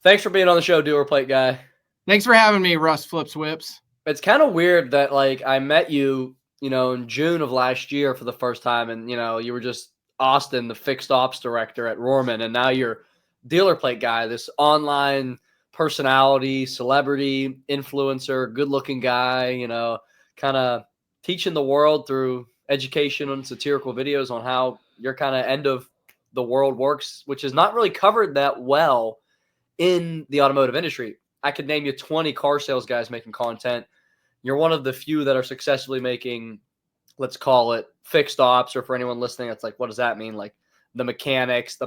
Thanks for being on the show, Dealer Plate Guy. Thanks for having me, RussFlipsWhips. It's kind of weird that I met you, in June of last year for the first time, and you were just Austin, the fixed ops director at Rohrman, and now you're Dealer Plate Guy, this online personality, celebrity, influencer, good-looking guy, kind of teaching the world through education and satirical videos on how your kind of end of the world works, which is not really covered that well in the automotive industry. I could name you 20 car sales guys making content. You're one of the few that are successfully making, let's call it fixed ops, or for anyone listening, it's like, what does that mean? Like the mechanics, the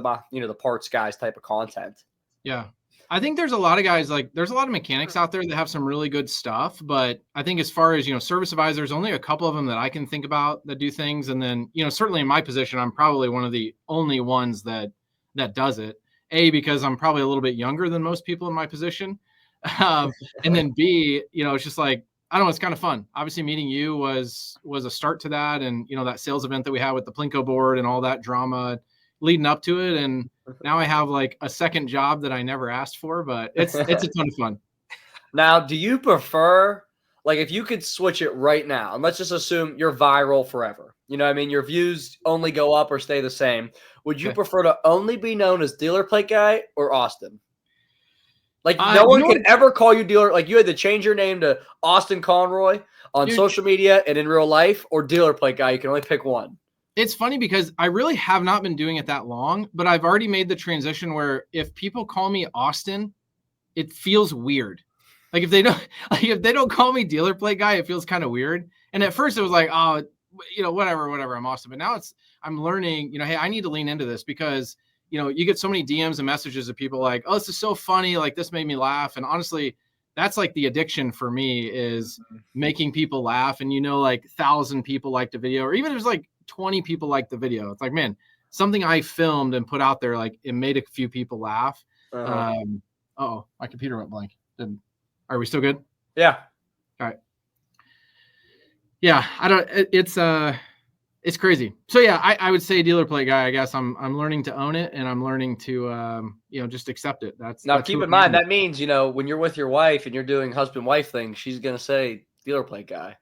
parts guys type of content. Yeah. I think there's a lot of guys, there's a lot of mechanics out there that have some really good stuff, but I think as far as, service advisors, only a couple of them that I can think about that do things. And then, certainly in my position, I'm probably one of the only ones that does it. A, because I'm probably a little bit younger than most people in my position. And then B, it's just like, I don't know, it's kind of fun. Obviously meeting you was a start to that. And, that sales event that we had with the Plinko board and all that drama leading up to it. And now I have a second job that I never asked for, but it's a ton of fun. Now, do you prefer, if you could switch it right now, and let's just assume you're viral forever, your views only go up or stay the same. Would you prefer to only be known as Dealer Plate Guy or Austin? No one could ever call you Dealer. You had to change your name to Austin Conroy on social media and in real life, or Dealer Plate Guy. You can only pick one. It's funny because I really have not been doing it that long, but I've already made the transition where if people call me Austin, it feels weird. If they don't call me Dealer Plate Guy, it feels kind of weird. And at first it was like, oh, whatever, I'm Austin. But now I'm learning, hey, I need to lean into this because, you get so many DMs and messages of people like, oh, this is so funny. This made me laugh. And honestly, that's the addiction for me is making people laugh. And 1,000 people liked the video, or even if there's 20 people liked the video. It's man, something I filmed and put out there, it made a few people laugh. Uh-oh, my computer went blank. Are we still good? Yeah. All right. Yeah, it's crazy. So yeah, I would say Dealer Plate Guy. I guess I'm learning to own it, and I'm learning to just accept it. That's keep in mind that means when you're with your wife and you're doing husband-wife things, she's gonna say Dealer Plate Guy.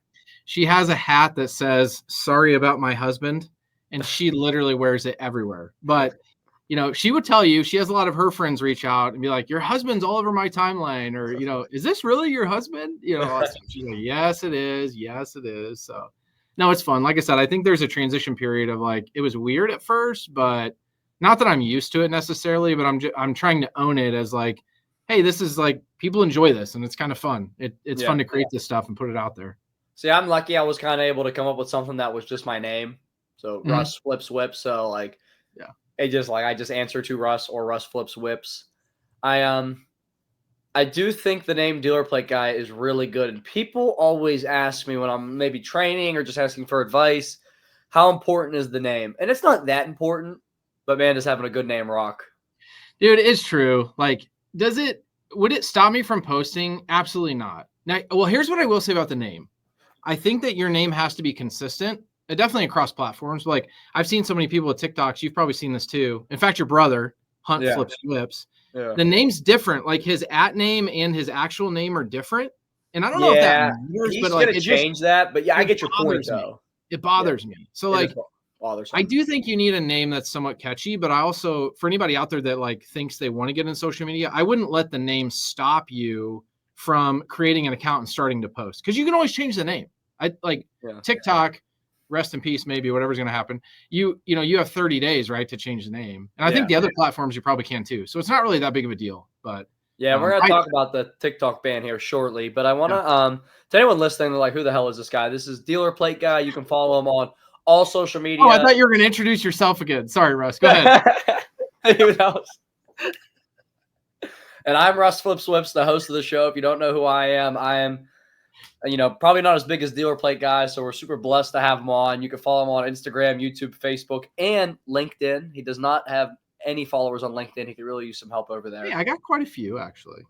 She has a hat that says "Sorry about my husband," and she literally wears it everywhere. But she would tell you she has a lot of her friends reach out and be like, "Your husband's all over my timeline," or "Is this really your husband?" She's like, "Yes, it is. Yes, it is." So. No, it's fun. Like I said, I think there's a transition period of it was weird at first, but not that I'm used to it necessarily, but I'm trying to own it as hey, this is people enjoy this and it's kind of fun. It's fun to create this stuff and put it out there. See, I'm lucky I was kind of able to come up with something that was just my name. So RussFlipsWhips. So it just I just answer to Russ or RussFlipsWhips. I do think the name Dealer Plate Guy is really good. And people always ask me when I'm maybe training or just asking for advice, how important is the name? And it's not that important, but man, just having a good name rock. Dude, it's true. Would it stop me from posting? Absolutely not. Now, well, here's what I will say about the name. I think that your name has to be consistent, definitely across platforms. I've seen so many people with TikToks. You've probably seen this too. In fact, your brother, Hunt Flips Whips. Yeah. The name's different. His @ name and his actual name are different. And I don't know if that matters, he's gonna change that. But yeah, I get your point though. It bothers me. So I do think you need a name that's somewhat catchy, but I also, for anybody out there that thinks they want to get in social media, I wouldn't let the name stop you from creating an account and starting to post, because you can always change the name. TikTok. Rest in peace, maybe whatever's going to happen. You have 30 days, right, to change the name. And I think the other platforms you probably can too. So it's not really that big of a deal, but yeah, we're going to talk about the TikTok ban here shortly, but I want to, to anyone listening, they're who the hell is this guy? This is Dealer Plate Guy. You can follow him on all social media. Oh, I thought you were going to introduce yourself again. Sorry, Russ. Go ahead. Who knows? And I'm RussFlipsWhips, the host of the show. If you don't know who I am probably not as big as Dealer Plate Guy, so we're super blessed to have him on. You can follow him on Instagram, YouTube, Facebook, and LinkedIn. He does not have any followers on LinkedIn. He could really use some help over there. Yeah, I got quite a few, actually.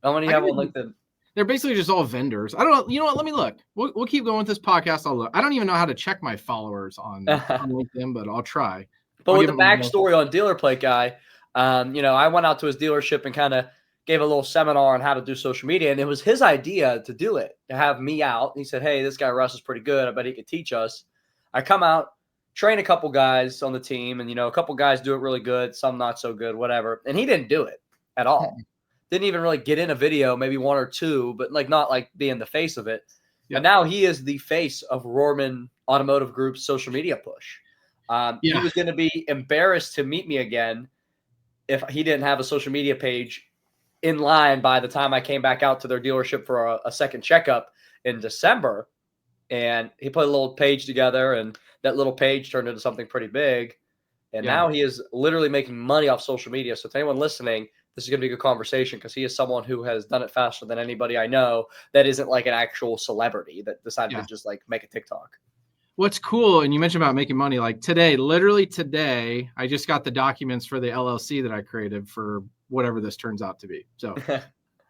How many do you have on LinkedIn? They're basically just all vendors. I don't know. You know what? Let me look. We'll keep going with this podcast. I'll look. I don't even know how to check my followers on LinkedIn, but I'll try. But with the backstory on Dealer Plate Guy, I went out to his dealership and kind of gave a little seminar on how to do social media, and it was his idea to do it, to have me out. He said, hey, this guy Russ is pretty good. I bet he could teach us. I come out, train a couple guys on the team, and, a couple guys do it really good, some not so good, whatever. And he didn't do it at all. Didn't even really get in a video, maybe one or two, but not like being the face of it. Yep. And now he is the face of Rohrman Automotive Group's social media push. He was going to be embarrassed to meet me again if he didn't have a social media page in line by the time I came back out to their dealership for a second checkup in December. And he put a little page together, and that little page turned into something pretty big. And now he is literally making money off social media. So to anyone listening, this is going to be a good conversation, because he is someone who has done it faster than anybody I know that isn't like an actual celebrity that decided to just like make a TikTok. What's cool, and you mentioned about making money, like literally today, I just got the documents for the LLC that I created for whatever this turns out to be. So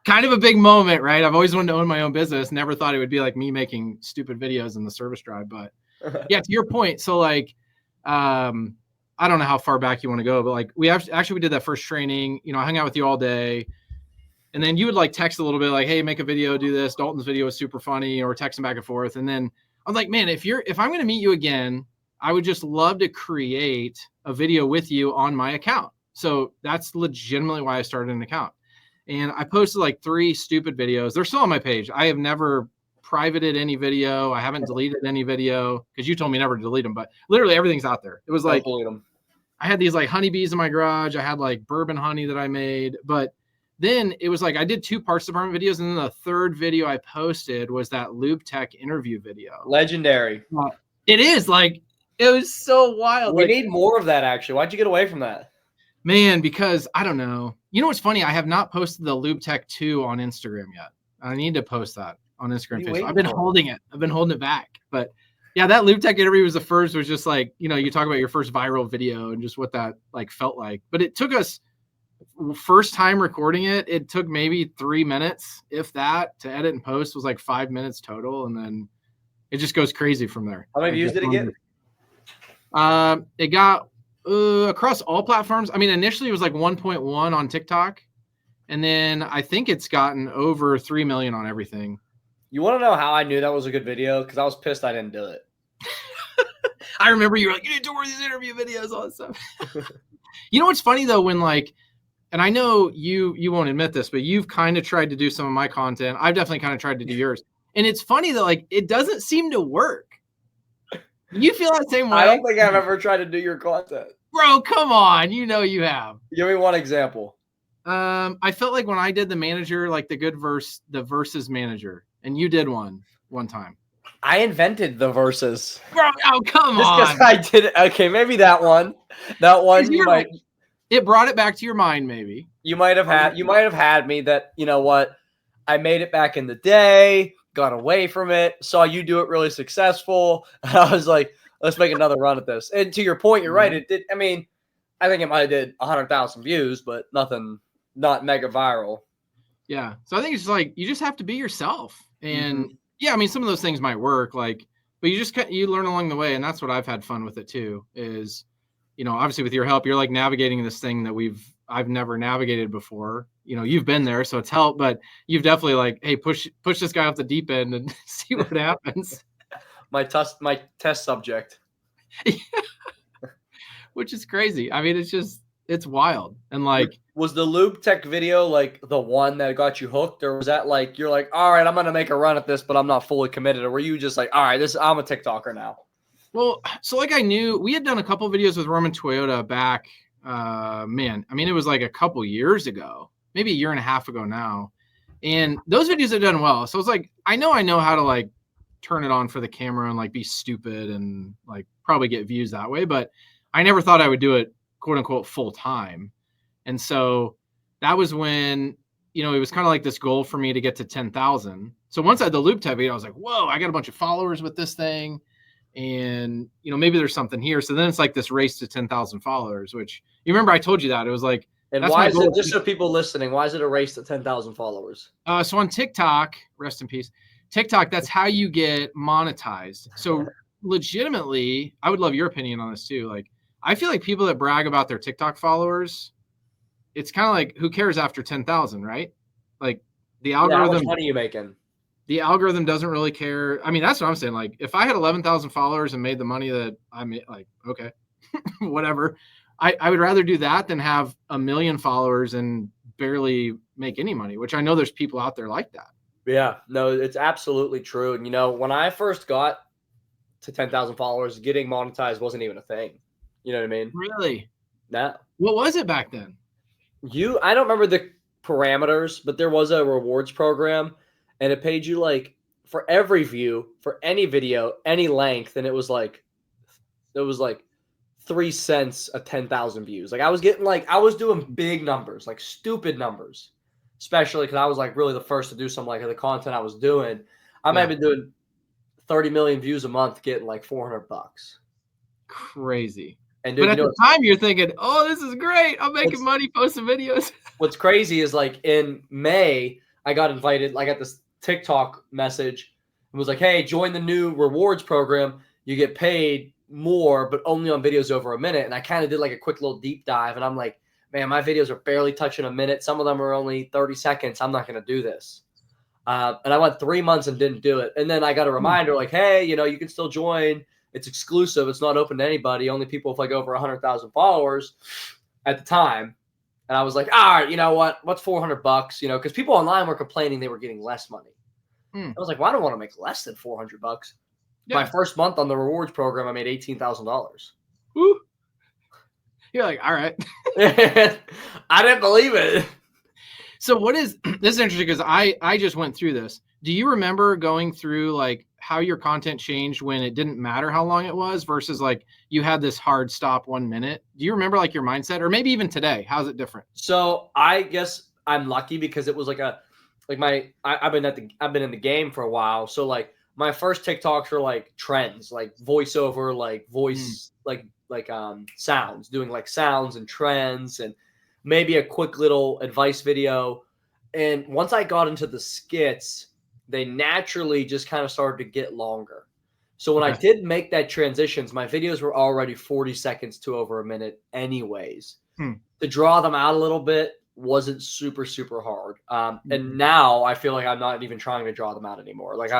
kind of a big moment, right? I've always wanted to own my own business. Never thought it would be like me making stupid videos in the service drive. But yeah, to your point. So like, I don't know how far back you want to go, but like we did that first training, I hung out with you all day, and then you would like text a little bit like, hey, make a video, do this. Dalton's video is super funny, or texting back and forth. And then I'm like, man, if I'm going to meet you again, I would just love to create a video with you on my account. So that's legitimately why I started an account. And I posted like 3 stupid videos. They're still on my page. I have never privated any video. I haven't deleted any video, because you told me never to delete them, but literally everything's out there. It was like, I had these like honeybees in my garage. I had like bourbon honey that I made, but then it was like, I did 2 parts department videos. And then the third video I posted was that Lube Tech interview video. Legendary. It is like, it was so wild. We need more of that, actually. Why'd you get away from that? Man, because I don't know. You know what's funny? I have not posted the Lube Tech 2 on Instagram yet. I need to post that on Instagram. Facebook. I've been holding it. I've been holding it back. But yeah, that Lube Tech interview was the first. Was just like, you talk about your first viral video and just what that like felt like. But it took us, first time recording it, it took maybe 3 minutes, if that, to edit and post. Was like 5 minutes total, and then it just goes crazy from there. How many views did it get? It got across all platforms. I mean, initially it was like 1.1 on TikTok, and then I think it's gotten over 3 million on everything. You want to know how I knew that was a good video? Because I was pissed I didn't do it. I remember you were like, you need to work these interview videos, all that stuff. You know what's funny though, when like, and I know you won't admit this, but you've kind of tried to do some of my content. I've definitely kind of tried to do yours. And it's funny that like, it doesn't seem to work. You feel that same way? I don't think I've ever tried to do your content. Bro, come on. You know you have. Give me one example. I felt like when I did the manager, like the versus manager, and you did one time. I invented the verses. Bro, oh, come on. Just because I did it. Okay, maybe that one. That one you might. It brought it back to your mind, maybe. You might have had me that, you know what? I made it back in the day, got away from it, saw you do it really successful. And I was like, let's make another run at this. And to your point, you're right. It did. I mean, I think it might have did 100,000 views, but not mega viral. Yeah. So I think it's like, you just have to be yourself. And yeah, I mean, some of those things might work, like, but you learn along the way. And that's what I've had fun with it too, is, obviously with your help, you're like navigating this thing that I've never navigated before. You've been there, so it's helped, but you've definitely like, hey, push this guy off the deep end and see what happens. My test subject. Which is crazy. I mean, it's wild. And like, was the Lube Tech video like the one that got you hooked, or was that like, you're like, all right, I'm going to make a run at this, but I'm not fully committed? Or were you just like, all right, I'm a TikToker now? Well, so like I knew we had done a couple of videos with Roman Toyota back, man, I mean, it was like a couple years ago, maybe a year and a half ago now. And those videos have done well. So it's like, I know how to like turn it on for the camera and like be stupid and like probably get views that way. But I never thought I would do it, quote unquote, full time. And so that was when, it was kind of like this goal for me to get to 10,000. So once I had the Lube Tech video, I was like, whoa, I got a bunch of followers with this thing. And, maybe there's something here. So then it's like this race to 10,000 followers, which you remember I told you that it was like, and why is it, just so people listening, why is it a race to 10,000 followers? So on TikTok, rest in peace, TikTok, that's how you get monetized. So legitimately, I would love your opinion on this too. Like, I feel like people that brag about their TikTok followers, it's kind of like, who cares after 10,000, right? Like the Yeah, how much algorithm, money are you making? the algorithm doesn't really care. I mean, that's what I'm saying. Like if I had 11,000 followers and made the money that I made, like, okay, whatever. I would rather do that than have 1 million followers and barely make any money, which I know there's people out there like that. Yeah, no, it's absolutely true. And when I first got to 10,000 followers, getting monetized wasn't even a thing. You know what I mean? Really? No. What was it back then? I don't remember the parameters, but there was a rewards program and it paid you like for every view, for any video, any length, and it was like 3 cents a 10,000 views. Like I was doing big numbers, like stupid numbers, especially because I was like really the first to do some like the content I was doing. I might have been doing 30 million views a month, getting like $400. Crazy. And dude, But at the time you're thinking, oh, this is great. I'm making money posting videos. What's crazy is like in May, I got invited, I got this TikTok message. It was like, hey, join the new rewards program. You get paid more, but only on videos over a minute. And I kind of did like a quick little deep dive. And I'm like, man, my videos are barely touching a minute. Some of them are only 30 seconds. I'm not going to do this. And I went 3 months and didn't do it. And then I got a reminder like, hey, you can still join. It's exclusive. It's not open to anybody. Only people with like over 100,000 followers at the time. And I was like, all right, you know what? What's $400? Because people online were complaining they were getting less money. I was like, well, I don't want to make less than $400. Yeah. My first month on the rewards program, I made $18,000. Woo. You're like, all right. I didn't believe it. So this is interesting because I just went through this. Do you remember going through like how your content changed when it didn't matter how long it was versus like you had this hard stop 1 minute? Do you remember like your mindset, or maybe even today? How's it different? So I guess I'm lucky because it was like I've been in the game for a while. So like my first TikToks are like trends, like voiceover, like voice, like sounds, doing like sounds and trends and maybe a quick little advice video. And once I got into the skits, they naturally just kind of started to get longer. So when I did make that transitions, my videos were already 40 seconds to over a minute anyways. To draw them out a little bit wasn't super, super hard. And now I feel like I'm not even trying to draw them out anymore. Like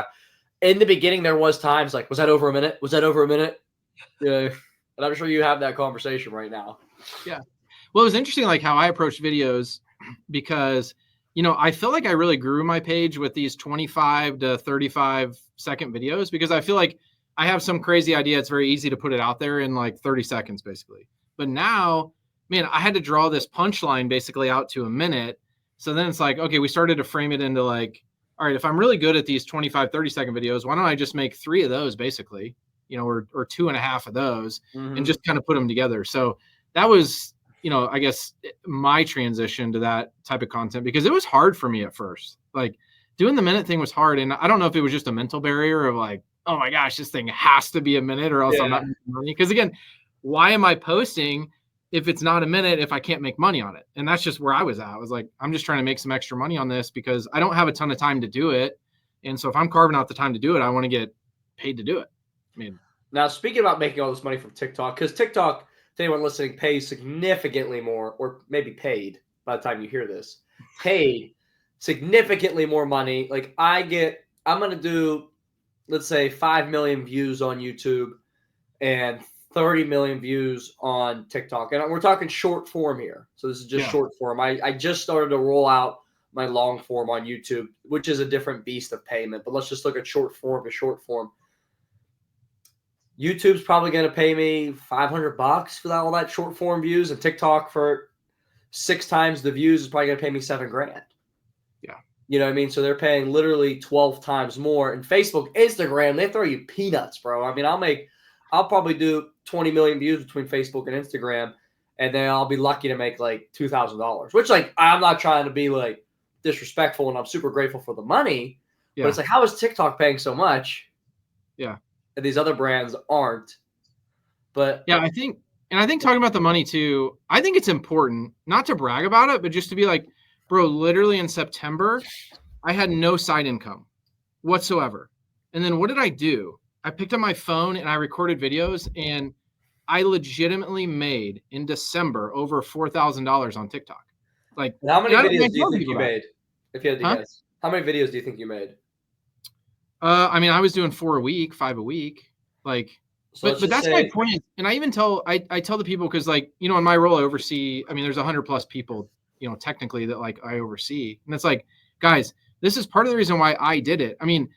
in the beginning, there was times like, was that over a minute? Was that over a minute? Yeah. And I'm sure you have that conversation right now. Yeah. Well, it was interesting, like how I approached videos because, I feel like I really grew my page with these 25 to 35 second videos because I feel like I have some crazy idea. It's very easy to put it out there in like 30 seconds, basically. But now, man, I had to draw this punchline basically out to a minute. So then it's like, okay, we started to frame it into like, all right, if I'm really good at these 25, 30 second videos, why don't I just make 3 of those basically, or 2.5 of those and just kind of put them together. So that was, I guess my transition to that type of content because it was hard for me at first. Like doing the minute thing was hard. And I don't know if it was just a mental barrier of like, oh my gosh, this thing has to be a minute or else I'm not making money. Because again, why am I posting if it's not a minute if I can't make money on it? And that's just where I was at. I was like, I'm just trying to make some extra money on this because I don't have a ton of time to do it. And so if I'm carving out the time to do it, I want to get paid to do it. I mean, now speaking about making all this money from TikTok, because TikTok, to anyone listening, pays significantly more, or maybe paid by the time you hear this, paid significantly more money. Like I'm going to do, let's say 5 million views on YouTube and 30 million views on TikTok. And we're talking short form here. So this is just short form. I just started to roll out my long form on YouTube, which is a different beast of payment. But let's just look at short form to short form. YouTube's probably going to pay me $500 for all that short form views, and TikTok for 6 times the views is probably going to pay me $7,000. Yeah. You know what I mean? So they're paying literally 12 times more. And Facebook, Instagram, they throw you peanuts, bro. I mean, I'll probably do 20 million views between Facebook and Instagram, and then I'll be lucky to make like $2,000, which like, I'm not trying to be like disrespectful, and I'm super grateful for the money, but it's like, how is TikTok paying so much? Yeah. And these other brands aren't. But yeah, I think talking about the money too, I think it's important not to brag about it, but just to be like, bro, literally in September, I had no side income whatsoever. And then what did I do? I picked up my phone and I recorded videos, and I legitimately made in December over $4,000 on TikTok. Like, And how many I don't videos mind do you telling think people you that. made? If you had to Huh? guess, how many videos do you think you made? I mean, I was doing 4 a week, 5 a week. Like, So let's but just that's my say, point. And I even tell I tell the people, because like, you know, in my role I oversee, I mean, there's 100 plus people, you know, technically that like I oversee. And it's like, guys, this is part of the reason why I did it. I mean,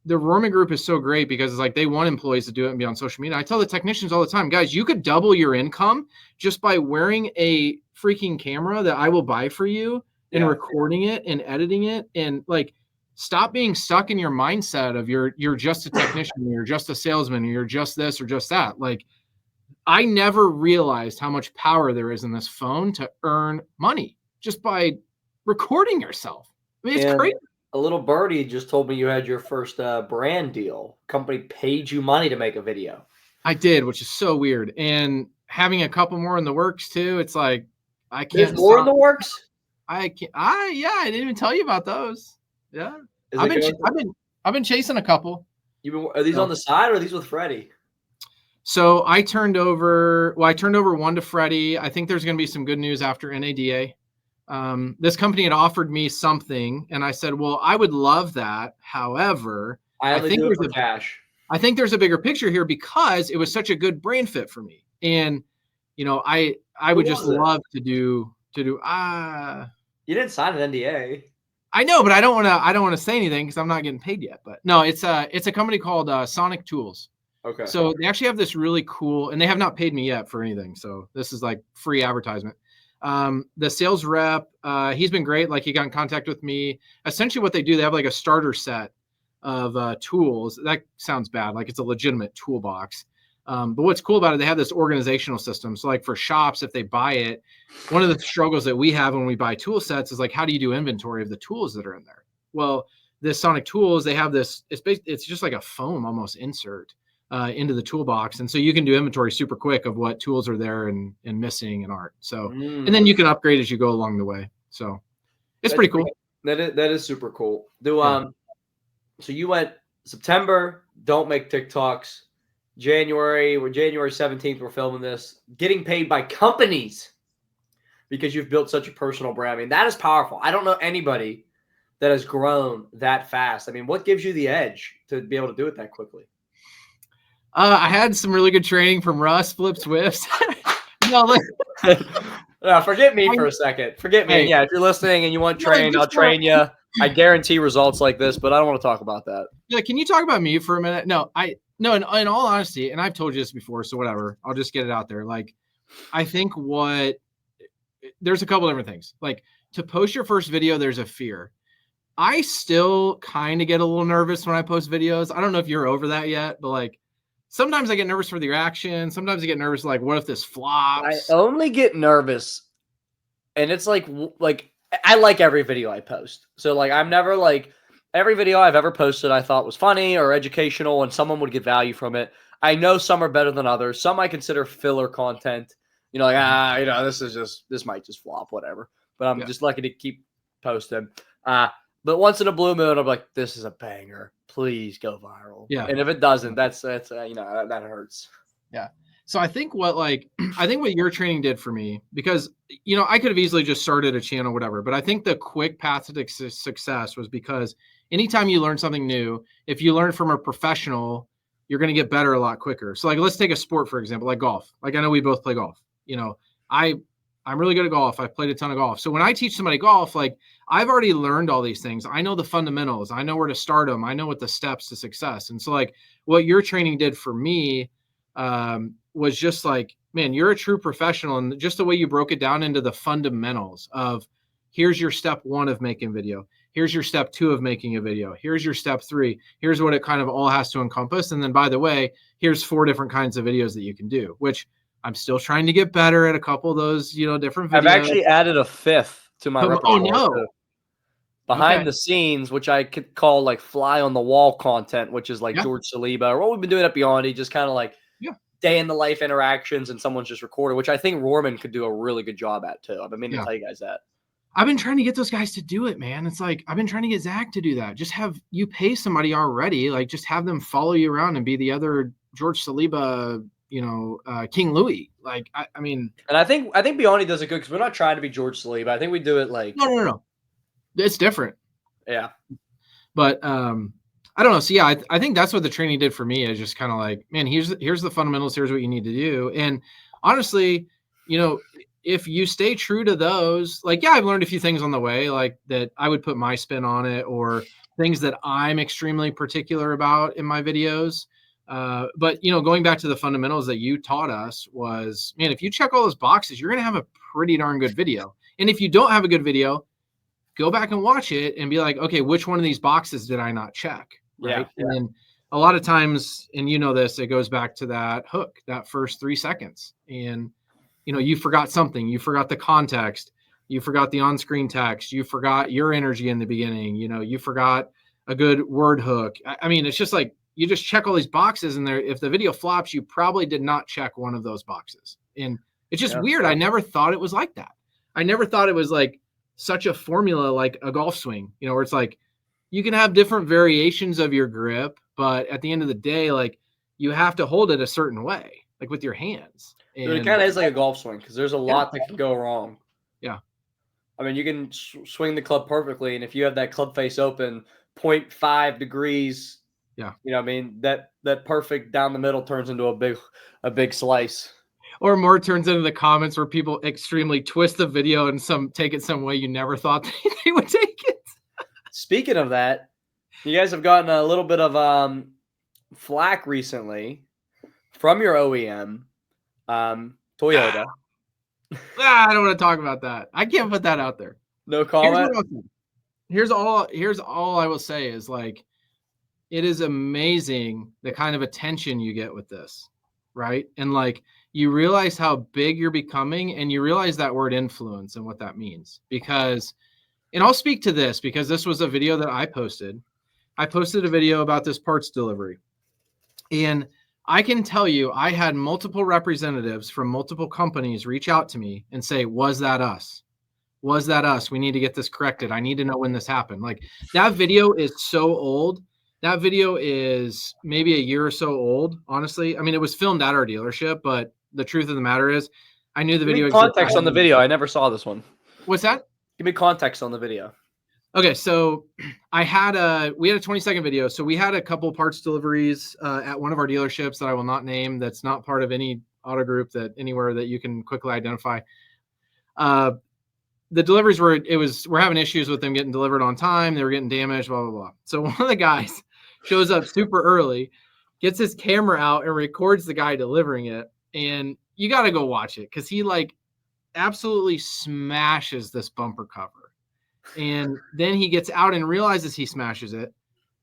the Roman group is so great because it's like they want employees to do it and be on social media. I tell the technicians all the time, guys, you could double your income just by wearing a freaking camera that I will buy for you and yeah. recording it and editing it. And like, stop being stuck in your mindset of you're just a technician, you're just a salesman, you're just this or just that. Like, I never realized how much power there is in this phone to earn money just by recording yourself. I mean, it's And crazy. a little birdie just told me you had your first brand deal. Company paid you money to make a video. I did, which is so weird. And having a couple more in the works too. It's like, I There's can't more in stop. the works. I can't. Yeah, I didn't even tell you about those. Yeah, Is I've it been, going? I've been chasing a couple. Are these on So, the side or are these with Freddie? so I turned over. Well, I turned over one to Freddie. I think there's going to be some good news after NADA. This company had offered me something, and I said, "Well, I would love that. However, I only do it for cash. I think there's a bigger picture here because it was such a good brand fit for me. And, you know, I Who would just was it? love to do, You didn't sign an NDA. I know, but I don't want to say anything because I'm not getting paid yet. But no, it's a company called Sonic Tools. Okay. So they actually have this really cool, and they have not paid me yet for anything. So this is like free advertisement. The sales rep, he's been great. Like, he got in contact with me. Essentially what they do, they have like a starter set of tools. That sounds bad. Like, it's a legitimate toolbox. But what's cool about it, they have this organizational system. So like for shops, if they buy it, one of the struggles that we have when we buy tool sets is like, how do you do inventory of the tools that are in there? Well, this Sonic Tools, they have this, it's just like a foam almost insert into the toolbox. And so you can do inventory super quick of what tools are there and missing and aren't. So, and then you can upgrade as you go along the way. So it's pretty cool. That is super cool. Do Yeah. So you went September, don't make TikToks. January 17th, we're filming this. Getting paid by companies because you've built such a personal brand. I mean, that is powerful. I don't know anybody that has grown that fast. I mean, what gives you the edge to be able to do it that quickly? I had some really good training from RussFlipsWhips. No, forget me for a second. Forget me. Hey, yeah, if you're listening and you want trained, I'll train you. I guarantee results like this, but I don't want to talk about that. Yeah, can you talk about me for a minute? No, in all honesty, and I've told you this before, so whatever. I'll just get it out there. Like, I think there's a couple different things. Like, to post your first video, there's a fear. I still kind of get a little nervous when I post videos. I don't know if you're over that yet, but like, sometimes I get nervous for the reaction. Sometimes I get nervous, like, what if this flops? I only get nervous, and it's like I like every video I post. So like, I'm never like, every video I've ever posted I thought was funny or educational and someone would get value from it. I know some are better than others. Some I consider filler content. You know, like, this might just flop, whatever. But I'm just lucky to keep posting. But once in a blue moon, I'm like, this is a banger. Please go viral. Yeah. And if it doesn't, that's that hurts. Yeah. So I think what your training did for me, because, you know, I could have easily just started a channel, whatever, but I think the quick path to success was because anytime you learn something new, if you learn from a professional, you're going to get better a lot quicker. So like, let's take a sport, for example, like golf. Like, I know we both play golf. You know, I'm really good at golf. I've played a ton of golf. So when I teach somebody golf, like, I've already learned all these things. I know the fundamentals. I know where to start them. I know what the steps to success. And so like, what your training did for me was just like, man, you're a true professional. And just the way you broke it down into the fundamentals of, here's your step 1 of making video. Here's your step 2 of making a video. Here's your step 3. Here's what it kind of all has to encompass. And then, by the way, here's 4 different kinds of videos that you can do, which I'm still trying to get better at a couple of those, you know, different videos. I've actually added a 5th to my repertoire. Oh, no. Behind the scenes, which I could call like fly on the wall content, which is like George Saliba, or what we've been doing at Beyond. He just kind of like day in the life interactions, and someone's just recorded, which I think Roman could do a really good job at too. I've been meaning to tell you guys that. I've been trying to get those guys to do it, man. It's like, I've been trying to get Zach to do that. Just have you pay somebody already, like, just have them follow you around and be the other George Saliba King Louis. Like, I mean, and I think Beyond does it good because we're not trying to be George Slee, but I think we do it like no. It's different. Yeah. But I don't know. So yeah, I think that's what the training did for me, is just kind of like, man, here's the fundamentals. Here's what you need to do. And honestly, if you stay true to those, like, yeah, I've learned a few things on the way, like that I would put my spin on it, or things that I'm extremely particular about in my videos. But going back to the fundamentals that you taught us was, man, if you check all those boxes, you're going to have a pretty darn good video. And if you don't have a good video, go back and watch it and be like, okay, which one of these boxes did I not check? Right. Yeah. And then a lot of times, and this, it goes back to that hook, that first 3 seconds. And, you forgot something, you forgot the context, you forgot the on-screen text, you forgot your energy in the beginning, you forgot a good word hook. I mean, it's just like, you just check all these boxes, and if the video flops, you probably did not check one of those boxes. And it's just weird. I never thought it was like that. I never thought it was like such a formula, like a golf swing, where it's like, you can have different variations of your grip, but at the end of the day, like, you have to hold it a certain way, like with your hands. And it kind of is like a golf swing, because there's a lot that can go wrong. Yeah. I mean, you can swing the club perfectly, and if you have that club face open 0.5 degrees, I mean, that perfect down the middle turns into a big slice. Or more turns into the comments where people extremely twist the video and take it some way you never thought they would take it. Speaking of that, you guys have gotten a little bit of flack recently from your OEM, Toyota. I don't want to talk about that. I can't put that out there. No comment. Here's all I will say is, like, it is amazing the kind of attention you get with this, right? And like, you realize how big you're becoming, and you realize that word influence and what that means. Because, and I'll speak to this because this was a video that I posted. I posted a video about this parts delivery, and I can tell you, I had multiple representatives from multiple companies reach out to me and say, was that us? Was that us? We need to get this corrected. I need to know when this happened. Like, that video is so old. That video is maybe a year or so old, honestly. I mean, it was filmed at our dealership, but the truth of the matter is, I knew the video. Context on the video. I never saw this one. What's that? Give me context on the video. Okay, so we had a 20-second video. So we had a couple parts deliveries at one of our dealerships that I will not name. That's not part of any auto group anywhere that you can quickly identify. The deliveries we're having issues with them getting delivered on time. They were getting damaged, blah, blah, blah. So one of the guys shows up super early, gets his camera out and records the guy delivering it. And you got to go watch it, because he like absolutely smashes this bumper cover. And then he gets out and realizes he smashes it,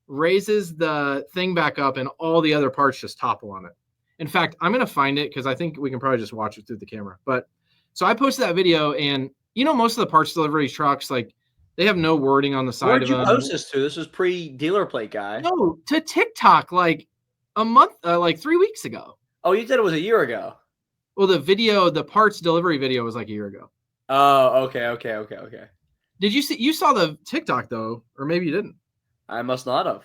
raises the thing back up, and all the other parts just topple on it. In fact, I'm going to find it because I think we can probably just watch it through the camera. But so I posted that video, and most of the parts delivery trucks, like, they have no wording on the side of them. Where'd you post this to? This was pre-DealerPlateGuy. No, to TikTok, like a month, like 3 weeks ago. Oh, you said it was a year ago. Well, the parts delivery video was like a year ago. Oh, okay. Did you saw the TikTok though, or maybe you didn't? I must not have.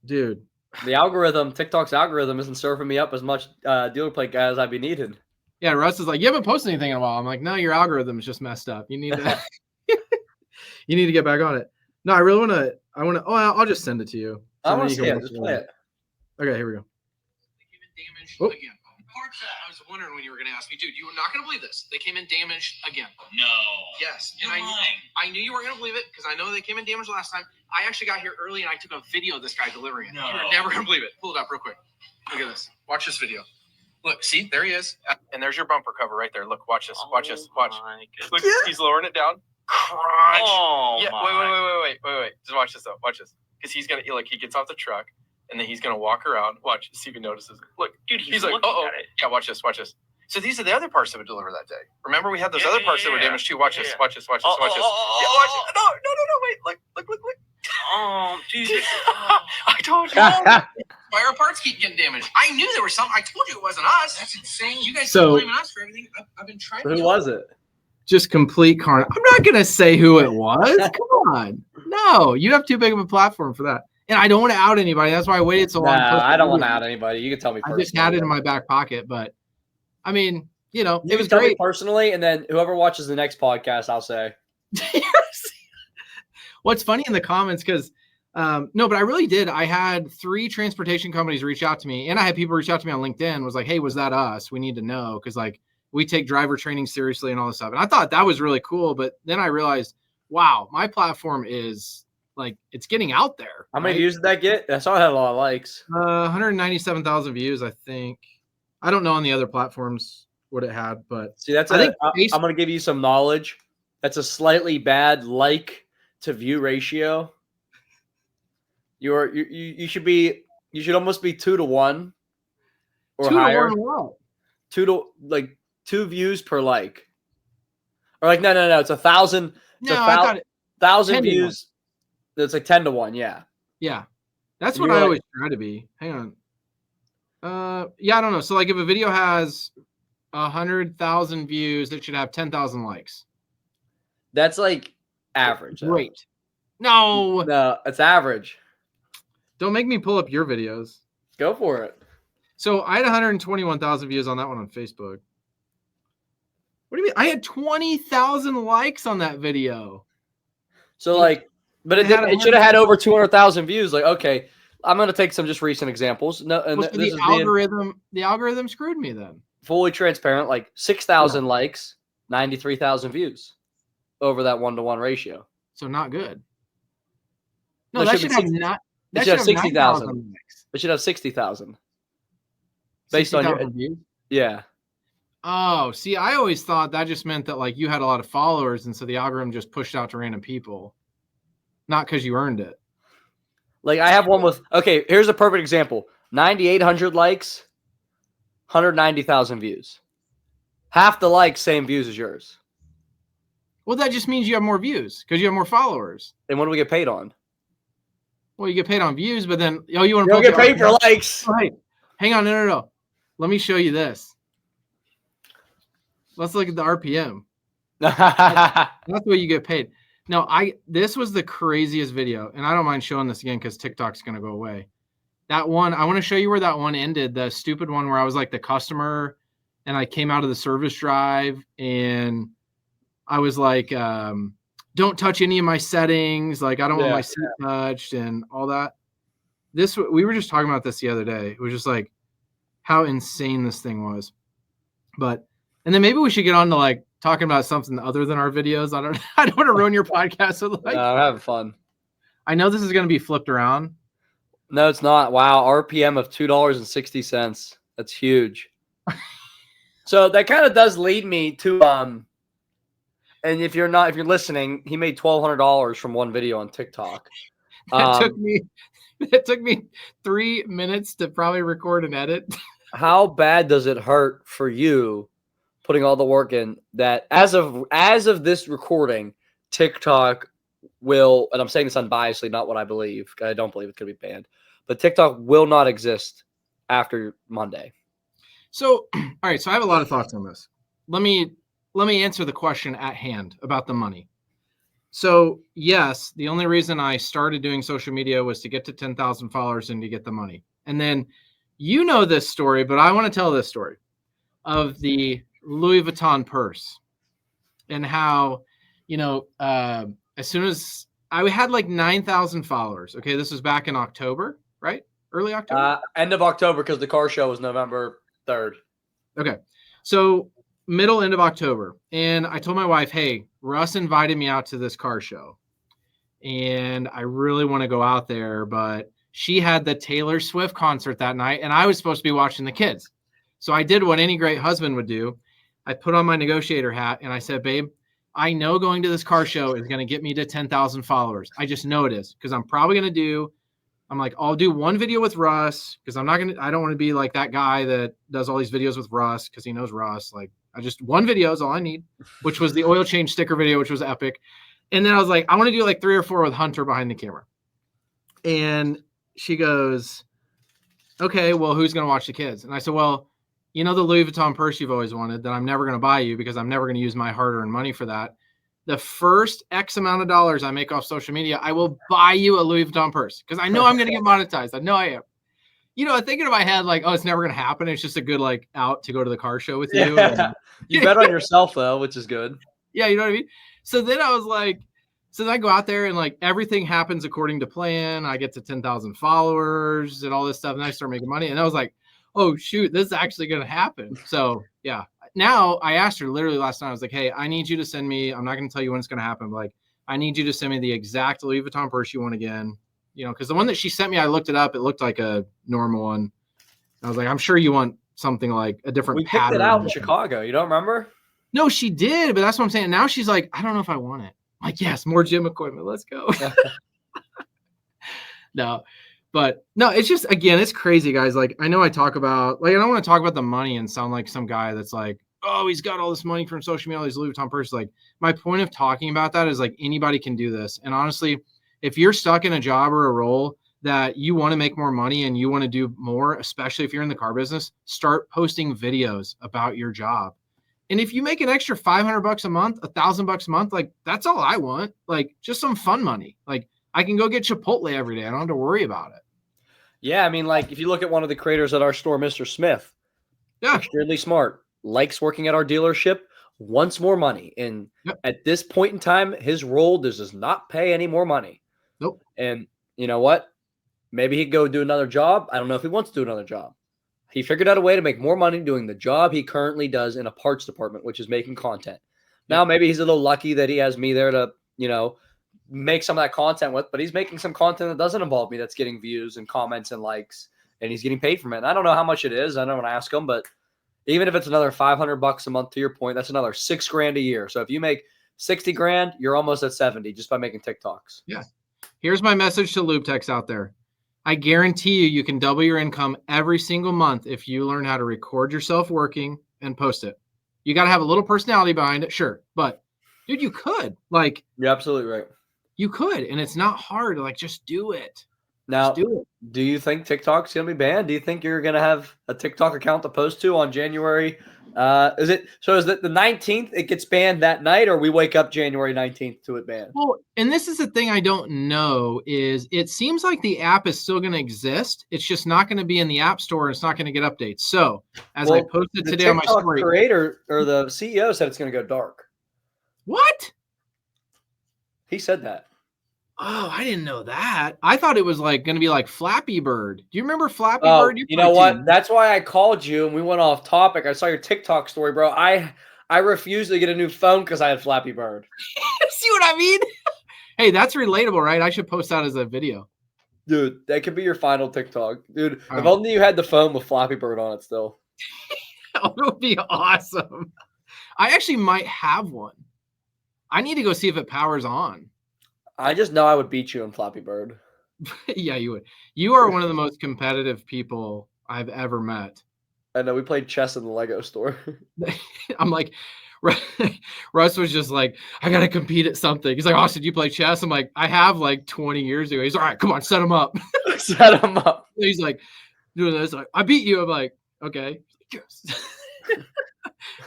Dude, TikTok's algorithm isn't serving me up as much DealerPlateGuy as I'd be needed. Yeah, Russ is like, you haven't posted anything in a while. I'm like, no, your algorithm is just messed up. You need to you need to get back on it. No, I really want to. Oh, I'll just send it to you. I want to see it. Just play it. Okay, here we go. They came in damaged again. Parts that I was wondering when you were going to ask me, dude, you were not going to believe this. They came in damaged again. No. Yes. You're And lying. I knew you weren't going to believe it, because I know they came in damaged last time. I actually got here early and I took a video of this guy delivering it. No. You're never going to believe it. Pull it up real quick. Look at this. Watch this video. Look, see, there he is. And there's your bumper cover right there. Look, watch this. Watch this. Watch. Look, he's lowering it down. Crunch. Oh, Yeah, wait. Just watch this though. Watch this. Because he's gonna he gets off the truck and then he's gonna walk around. Watch, see if he notices. Look, dude, he's like, looking oh, at it. yeah. Watch this. So these are the other parts that would deliver that day. Remember, we had those other parts that were damaged too. Watch this. Watch this. Watch this. Watch this. Yeah, watch it. No. Wait. Look. Oh, Jesus. I told you. Why our parts keep getting damaged? I knew there was something. I told you it wasn't us. That's insane. You guys keep blaming us for everything. I've been trying. Who was it? Just complete carnage. I'm not gonna say who it was. Come on. No, you have too big of a platform for that. And I don't want to out anybody. That's why I waited so long. Nah, I don't want to out anybody. You can tell me I personally. just had it in my back pocket, but I mean, you know, You it was can tell me great. personally, and then whoever watches the next podcast, I'll say. What's funny in the comments, because no, but I really did. I had 3 transportation companies reach out to me, and I had people reach out to me on LinkedIn, was like, hey, was that us? We need to know, because like we take driver training seriously and all this stuff. And I thought that was really cool. But then I realized, wow, my platform is like, it's getting out there. How many views did that get? I saw it had a lot of likes. 197,000 views, I think. I don't know on the other platforms what it had, but see, that's I'm going to give you some knowledge. That's a slightly bad like to view ratio. You should almost be 2 to 1 or 2 higher. to 1 what? 2 views per like, or like no, it's 1,000. No, I thought 1,000 views. It's like 10 to 1. Yeah. That's what I always try to be. Hang on. Yeah, I don't know. So like if a video has 100,000 views, it should have 10,000 likes. That's like average. Great. No, it's average. Don't make me pull up your videos. Go for it. So I had 121,000 views on that one on Facebook. What do you mean? I had 20,000 likes on that video. So like, but it should have had over 200,000 views. Like, okay, I'm going to take some just recent examples. No, and well, so the algorithm screwed me then. Fully transparent, like 6,000 likes, 93,000 views over that 1-to-1 ratio. So not good. No, that should have not. It should have 60,000. It should have 60,000. Based on your views. Yeah. Oh, see, I always thought that just meant that like you had a lot of followers, and so the algorithm just pushed out to random people, not because you earned it. Like I have one with, okay, here's a perfect example. 9,800 likes, 190,000 views. Half the likes, same views as yours. Well, that just means you have more views because you have more followers. And what do we get paid on? Well, you get paid on views, but then you want to get paid for likes. Right. Hang on, no. Let me show you this. Let's look at the RPM. That's what you get paid. No, this was the craziest video, and I don't mind showing this again because TikTok's gonna go away. That one, I want to show you where that one ended. The stupid one where I was like the customer, and I came out of the service drive, and I was like, "Don't touch any of my settings. Like, I don't want my seat touched and all that." We were just talking about this the other day. It was just like how insane this thing was. And then maybe we should get on to like talking about something other than our videos. I don't want to ruin your podcast with like. I'm having fun. I know this is going to be flipped around. No, it's not. Wow, RPM of $2.60. That's huge. So that kind of does lead me to and if you're listening, he made $1,200 from one video on TikTok. It took me 3 minutes to probably record and edit. How bad does it hurt for you putting all the work in that as of this recording, TikTok will, and I'm saying this unbiasedly, not what I believe. I don't believe it's going to be banned, but TikTok will not exist after Monday. So, all right. So I have a lot of thoughts on this. Let me answer the question at hand about the money. So yes, the only reason I started doing social media was to get to 10,000 followers and to get the money. And then you know this story, but I want to tell this story of the Louis Vuitton purse and how, as soon as I had like 9,000 followers. Okay. This was back in October, right? Early October? End of October, because the car show was November 3rd. Okay. So end of October. And I told my wife, hey, Russ invited me out to this car show. And I really want to go out there, but she had the Taylor Swift concert that night, and I was supposed to be watching the kids. So I did what any great husband would do. I put on my negotiator hat and I said, babe, I know going to this car show is going to get me to 10,000 followers. I just know it is, because I'm probably going to I'll do one video with Russ, because I don't want to be like that guy that does all these videos with Russ because he knows Russ. Like, one video is all I need, which was the oil change sticker video, which was epic. And then I was like, I want to do like 3 or 4 with Hunter behind the camera. And she goes, okay, well, who's going to watch the kids? And I said, well, the Louis Vuitton purse you've always wanted that I'm never going to buy you because I'm never going to use my hard-earned money for that. the first X amount of dollars I make off social media, I will buy you a Louis Vuitton purse because I know I'm going to get monetized. I know I am. You know, thinking in my head, like, oh, it's never going to happen. It's just a good, like, out to go to the car show with you. Yeah. You bet on yourself, though, which is good. Yeah, you know what I mean? So then I was like, so then I go out there and, like, everything happens according to plan. I get to 10,000 followers and all this stuff. And I start making money. And I was like, oh, shoot, this is actually going to happen. So, yeah. Now I asked her literally last night. I was like, hey, I need you to send me, I'm not going to tell you when it's going to happen, but, like, I need you to send me the exact Louis Vuitton purse you want again. You know, because the one that she sent me, I looked it up. It looked like a normal one. I was like, I'm sure you want something like a different pattern. We picked it out in Chicago. You don't remember? No, she did, but that's what I'm saying. Now she's like, I don't know if I want it. I'm like, yes, more gym equipment. Let's go. No, but no, it's just, again, it's crazy, guys. Like, I know I talk about, like, I don't want to talk about the money and sound like some guy that's like, oh, he's got all this money from social media, all these Louis Vuitton purses. Like, my point of talking about that is, like, anybody can do this. And honestly, if you're stuck in a job or a role that you want to make more money and you want to do more, especially if you're in the car business, start posting videos about your job. And if you make an extra $500 a month, $1,000 a month, like, that's all I want. Like, just some fun money. Like, I can go get Chipotle every day. I don't have to worry about it. Yeah, I mean, like, if you look at one of the creators at our store, Mr. Smith, yeah, extremely smart, likes working at our dealership, wants more money. And at this point in time, his role does not pay any more money. Nope. And you know what? Maybe he'd go do another job. I don't know if he wants to do another job. He figured out a way to make more money doing the job he currently does in a parts department, which is making content. Now, maybe he's a little lucky that he has me there to, you know, make some of that content with, but he's making some content that doesn't involve me, that's getting views and comments and likes, and he's getting paid from it. And I don't know how much it is. I don't want to ask him, but even if it's another $500 a month, to your point, that's another $6,000 a year. So if you make 60 grand, you're almost at 70 just by making TikToks. Yeah. Here's my message to Lube Techs out there. I guarantee you can double your income every single month if you learn how to record yourself working and post it. You got to have a little personality behind it, sure. But, dude, you could. Like, you're absolutely right. You could, and it's not hard. Like, just do it. Now, just do it. Do you think TikTok's going to be banned? Do you think you're going to have a TikTok account to post to on January? Is it the 19th it gets banned that night, or we wake up January 19th to it banned? Well, and this is the thing I don't know is it seems like the app is still going to exist. It's just not going to be in the app store. And it's not going to get updates. So as I posted today on my story, the creator or the CEO said it's going to go dark. What? He said that. Oh, I didn't know that. I thought it was like going to be like Flappy Bird. Do you remember Flappy Bird? You know what? That's why I called you and we went off topic. I saw your TikTok story, bro. I refused to get a new phone because I had Flappy Bird. See what I mean? Hey, that's relatable, right? I should post that as a video. Dude, that could be your final TikTok. Dude, if only you had the phone with Flappy Bird on it still. That would be awesome. I actually might have one. I need to go see if it powers on. I just know I would beat you in Flappy Bird. Yeah, you would. You are one of the most competitive people I've ever met. I know. We played chess in the Lego store. I'm like, Russ was just like, I got to compete at something. He's like, Austin, do you play chess? I'm like, I have like 20 years ago. He's like, all right, come on, set him up. Set him up. He's like, doing this. Like, I beat you. I'm like, okay. Yes.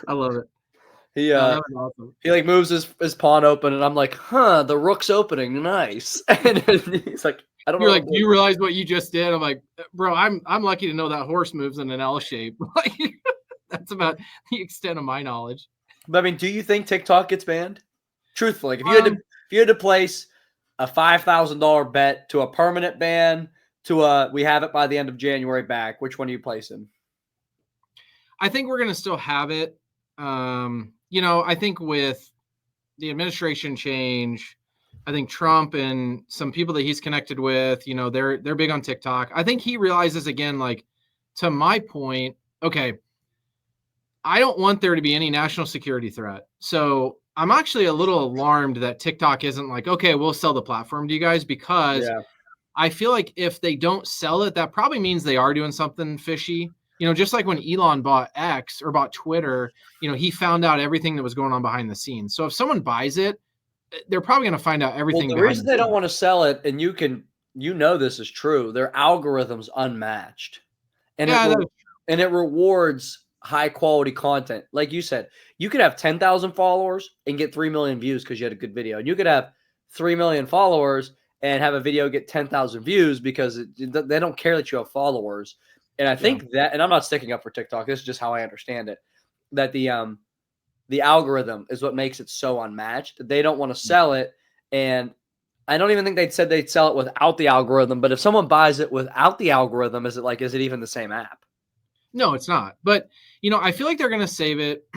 I love it. He awesome. He like moves his pawn open, and I'm like, huh, the rook's opening, nice. And he's like, I don't know. You're like, do you realize what you just did? I'm like, bro, I'm lucky to know that horse moves in an L shape. Like, that's about the extent of my knowledge. But I mean, do you think TikTok gets banned? Truthfully, if you had to place a $5,000 bet to a permanent ban to a we have it by the end of January back, which one are you placing? I think we're gonna still have it. You know, I think with the administration change, I think Trump and some people that he's connected with, you know, they're big on TikTok. I think he realizes again, like, to my point, okay, I don't want there to be any national security threat. So I'm actually a little alarmed that TikTok isn't like, okay, we'll sell the platform to you guys, because I feel like if they don't sell it, that probably means they are doing something fishy. You know, just like when Elon bought X or bought Twitter, you know, he found out everything that was going on behind the scenes. So if someone buys it, they're probably going to find out everything. Well, the reason they don't want to sell it, and you know this is true, their algorithm's unmatched. And it rewards high quality content. Like you said, you could have 10,000 followers and get 3 million views because you had a good video. And you could have 3 million followers and have a video get 10,000 views because they don't care that you have followers. And I think that, and I'm not sticking up for TikTok, this is just how I understand it, that the algorithm is what makes it so unmatched. They don't want to sell it. And I don't even think they'd sell it without the algorithm. But if someone buys it without the algorithm, is it even the same app? No, it's not. But, I feel like they're going to save it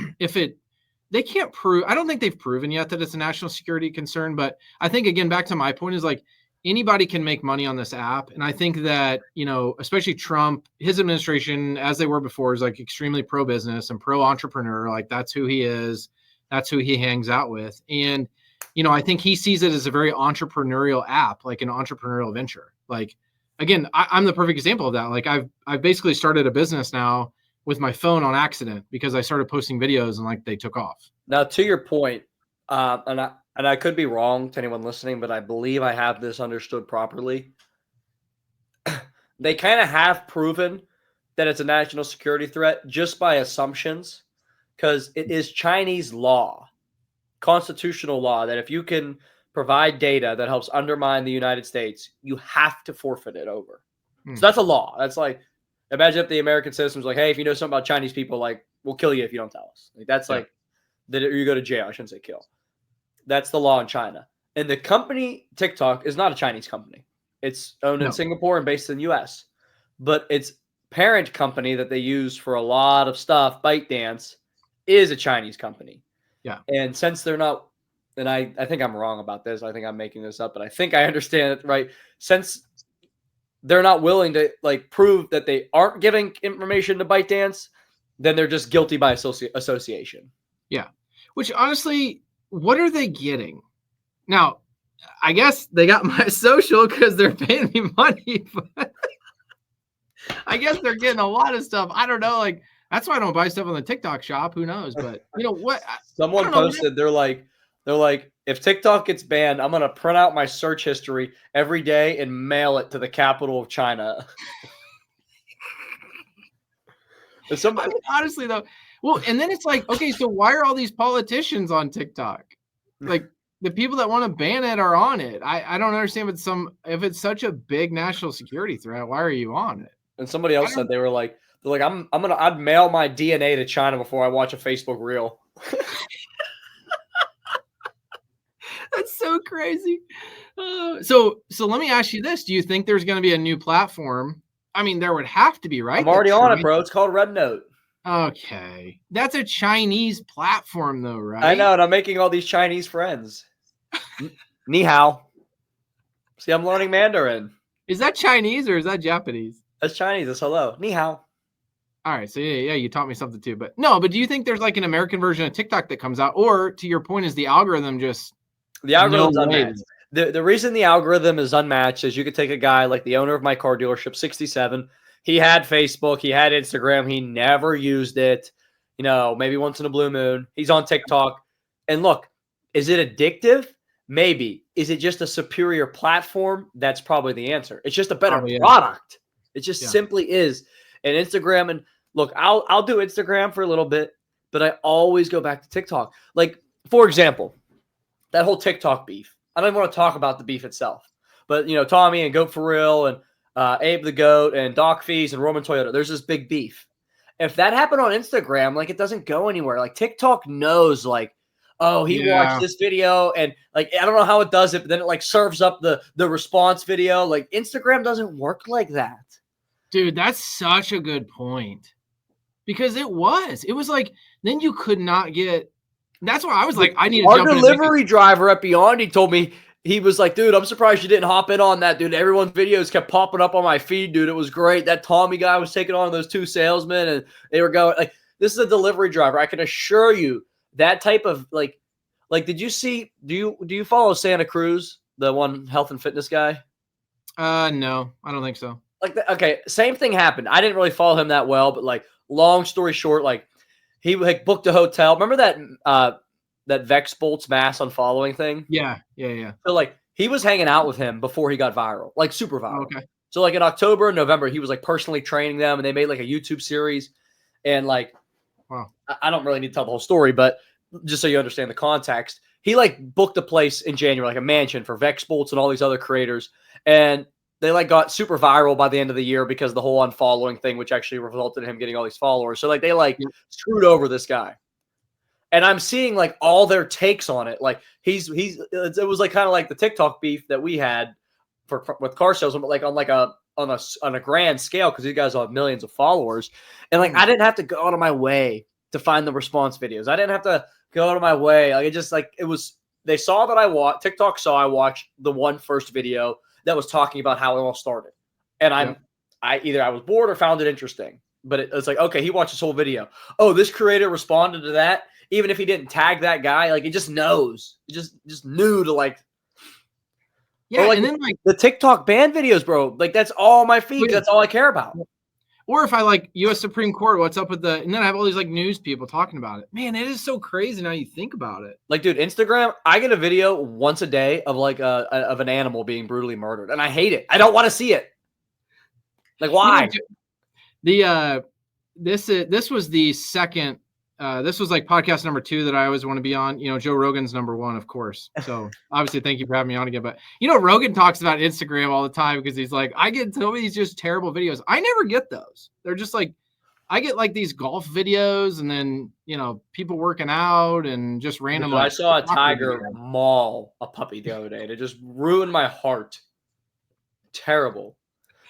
they can't prove, I don't think they've proven yet that it's a national security concern. But I think, again, back to my point is like anybody can make money on this app. And I think that, especially Trump, his administration, as they were before, is like extremely pro-business and pro-entrepreneur. Like that's who he is. That's who he hangs out with. And, I think he sees it as a very entrepreneurial app, like an entrepreneurial venture. Like, again, I'm the perfect example of that. Like I've basically started a business now with my phone on accident because I started posting videos and like they took off. Now, to your point, and I could be wrong to anyone listening, but I believe I have this understood properly. They kind of have proven that it's a national security threat just by assumptions, because it is Chinese law, constitutional law, that if you can provide data that helps undermine the United States, you have to forfeit it over. So that's a law. That's like, imagine if the American citizens like, hey, if you know something about Chinese people, like, we'll kill you if you don't tell us. Like, that's like, that you go to jail. I shouldn't say kill. That's the law in China. And the company TikTok is not a Chinese company. It's owned in Singapore and based in the U.S. But its parent company that they use for a lot of stuff, ByteDance, is a Chinese company. Yeah. And since they're not, and I think I'm wrong about this. I think I'm making this up, but I think I understand it right. Since they're not willing to like prove that they aren't giving information to ByteDance, then they're just guilty by association. Yeah. Which honestly, what are they getting? Now, I guess they got my social because they're paying me money, but I guess they're getting a lot of stuff. I don't know. Like, that's why I don't buy stuff on the TikTok shop. Who knows? But you know what? Someone posted, they're like, if TikTok gets banned, I'm going to print out my search history every day and mail it to the capital of China. Honestly, though, well, and then it's like, okay, so why are all these politicians on TikTok? Like, the people that want to ban it are on it. I don't understand if it's such a big national security threat, why are you on it? And somebody else said I'd mail my DNA to China before I watch a Facebook reel. That's so crazy. So let me ask you this. Do you think there's going to be a new platform? I mean, there would have to be, right? I'm already on it, bro. It's called Red Note. Okay. That's a Chinese platform, though, right? I know, and I'm making all these Chinese friends. Ni hao. See, I'm learning Mandarin. Is that Chinese or is that Japanese? That's Chinese. It's hello. Ni hao. All right. So, yeah, you taught me something, too. But do you think there's like an American version of TikTok that comes out? Or, to your point, is the algorithm just... The algorithm's unmatched. The reason the algorithm is unmatched is you could take a guy like the owner of my car dealership, 67. He had Facebook. He had Instagram. He never used it. Maybe once in a blue moon. He's on TikTok. And look, is it addictive? Maybe. Is it just a superior platform? That's probably the answer. It's just a better product. It just simply is. And Instagram, and look, I'll do Instagram for a little bit, but I always go back to TikTok. Like, for example, that whole TikTok beef. I don't even want to talk about the beef itself. But, Tommy and Goat for Real and Abe the Goat and Doc Fees and Roman Toyota, there's this big beef. If that happened on Instagram, like, it doesn't go anywhere. Like, TikTok knows, like, oh, he watched this video, and, like, I don't know how it does it, but then it, like, serves up the response video. Like, Instagram doesn't work like that. Dude, that's such a good point. Because it was like, then you could not get... That's why I was like, I need to jump in. Our delivery driver at Beyond, he told me, he was like, dude, I'm surprised you didn't hop in on that, dude. Everyone's videos kept popping up on my feed, dude. It was great. That Tommy guy was taking on those two salesmen, and they were going, like, this is a delivery driver. I can assure you that type of, like, did you see, do you follow Santa Cruz, the one health and fitness guy? No, I don't think so. Okay, same thing happened. I didn't really follow him that well, but, like, long story short, like, he like booked a hotel. Remember that Vex Bolts mass unfollowing thing? Yeah. So like he was hanging out with him before he got viral, like super viral. Okay. So like in October and November, he was like personally training them, and they made like a YouTube series. And like Wow. I don't really need to tell the whole story, but just so you understand the context, he like booked a place in January, like a mansion for Vex Bolts and all these other creators. And they like got super viral by the end of the year because the whole unfollowing thing, which actually resulted in him getting all these followers. So like they like screwed over this guy. And I'm seeing like all their takes on it. Like it was like kind of like the TikTok beef that we had with car salesmen, but like on a grand scale, because these guys all have millions of followers. And like I didn't have to go out of my way to find the response videos. I didn't have to go out of my way. Like it just like it was. They saw that TikTok saw I watched the one first video that was talking about how it all started, and I was bored or found it interesting. But it's like, okay, he watched this whole video. Oh, this creator responded to that, even if he didn't tag that guy. Like it just knows. It just knew to like. Yeah, like, and then like the TikTok ban videos, bro. Like that's all my feed. That's all I care about. Or if I like U.S. Supreme Court, what's up with and then I have all these like news people talking about it. Man, it is so crazy now you think about it. Like, dude, Instagram, I get a video once a day of like of an animal being brutally murdered, and I hate it. I don't want to see it. Like, why? This was the second. This was like podcast number 2 that I always want to be on. Joe Rogan's number 1, of course. So obviously, thank you for having me on again. But Rogan talks about Instagram all the time because he's like, I get so many just terrible videos. I never get those. They're just like, I get like these golf videos, and then people working out and just random. I saw a tiger maul a puppy the other day, and it just ruined my heart. Terrible.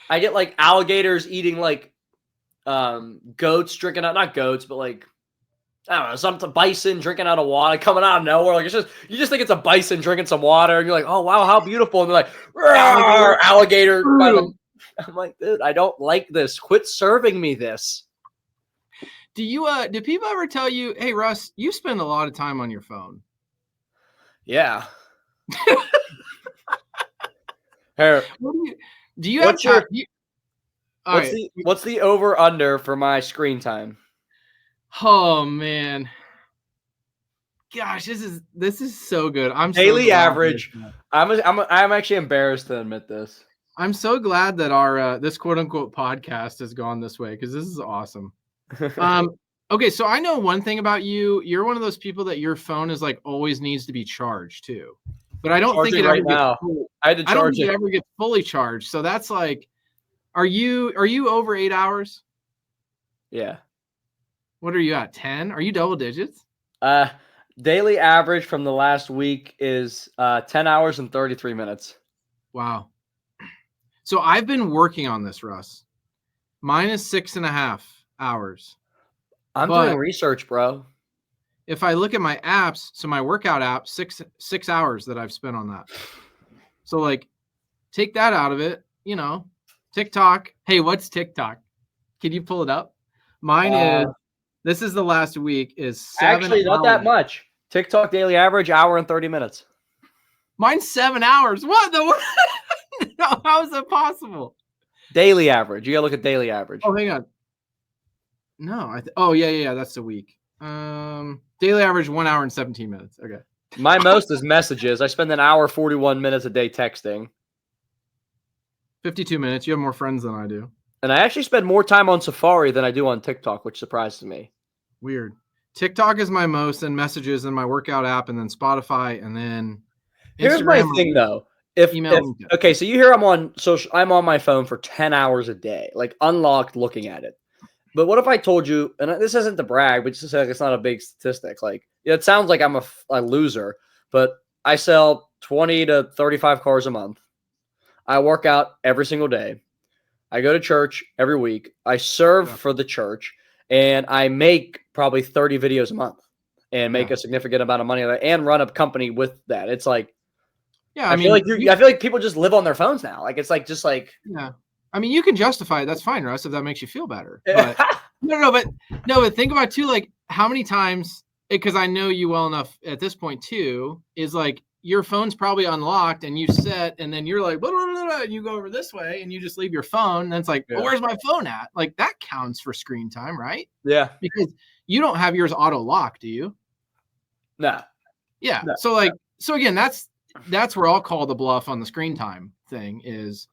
I get like alligators eating like goats drinking out, not goats, but like. I don't know, some bison drinking out of water, coming out of nowhere. Like you just think it's a bison drinking some water, and you're like, oh wow, how beautiful. And they're like, alligator. I'm like, dude, I don't like this. Quit serving me this. Do people ever tell you, hey Russ, you spend a lot of time on your phone? Yeah. Here, do you have what's the over under for my screen time? Oh man, gosh, this is so good. I'm daily so average. I'm actually embarrassed to admit this. I'm so glad that our this quote unquote podcast has gone this way because this is awesome. Okay, so I know one thing about you. You're one of those people that your phone is like always needs to be charged too, but I don't think it ever gets fully, I don't think it ever gets fully charged. So that's like, are you over 8 hours? Yeah. What are you at? 10? Are you double digits? Daily average from the last week is 10 hours and 33 minutes. Wow. So I've been working on this, Russ. Mine is 6.5 hours. I'm doing research, bro. If I look at my apps, so my workout app, 6 hours that I've spent on that. So like, take that out of it. TikTok. Hey, what's TikTok? Can you pull it up? Mine is. This is the last week is 7 actually not that much. TikTok daily average hour and 30 minutes. Mine's 7 hours. What the? No, how is that possible? Daily average. You gotta look at daily average. Oh, hang on. No, yeah. That's a week. Daily average 1 hour and 17 minutes. Okay. My most is messages. I spend an hour 41 minutes a day texting. 52 minutes. You have more friends than I do. And I actually spend more time on Safari than I do on TikTok, which surprises me. Weird. TikTok is my most, and messages, and my workout app, and then Spotify, and then Here's my thing though. Okay, so you hear I'm on my phone for 10 hours a day, like unlocked looking at it. But what if I told you, and this isn't to brag, but just like it's not a big statistic. Like it sounds like I'm a loser, but I sell 20 to 35 cars a month. I work out every single day. I go to church every week. I serve for the church, and I make probably 30 videos a month and make a significant amount of money and run a company with that. It's like, I feel like people just live on their phones now. Like it's like just like I mean, you can justify it. That's fine, Russ, if that makes you feel better. But but think about too, like how many times, because I know you well enough at this point too, is like your phone's probably unlocked and you sit and then you're like, blah, blah, blah, blah, and you go over this way and you just leave your phone. And it's like, well, where's my phone at? Like that counts for screen time, right? Yeah. Because you don't have yours auto lock, do you? No. Yeah. No. So again, that's where I'll call the bluff on the screen time thing is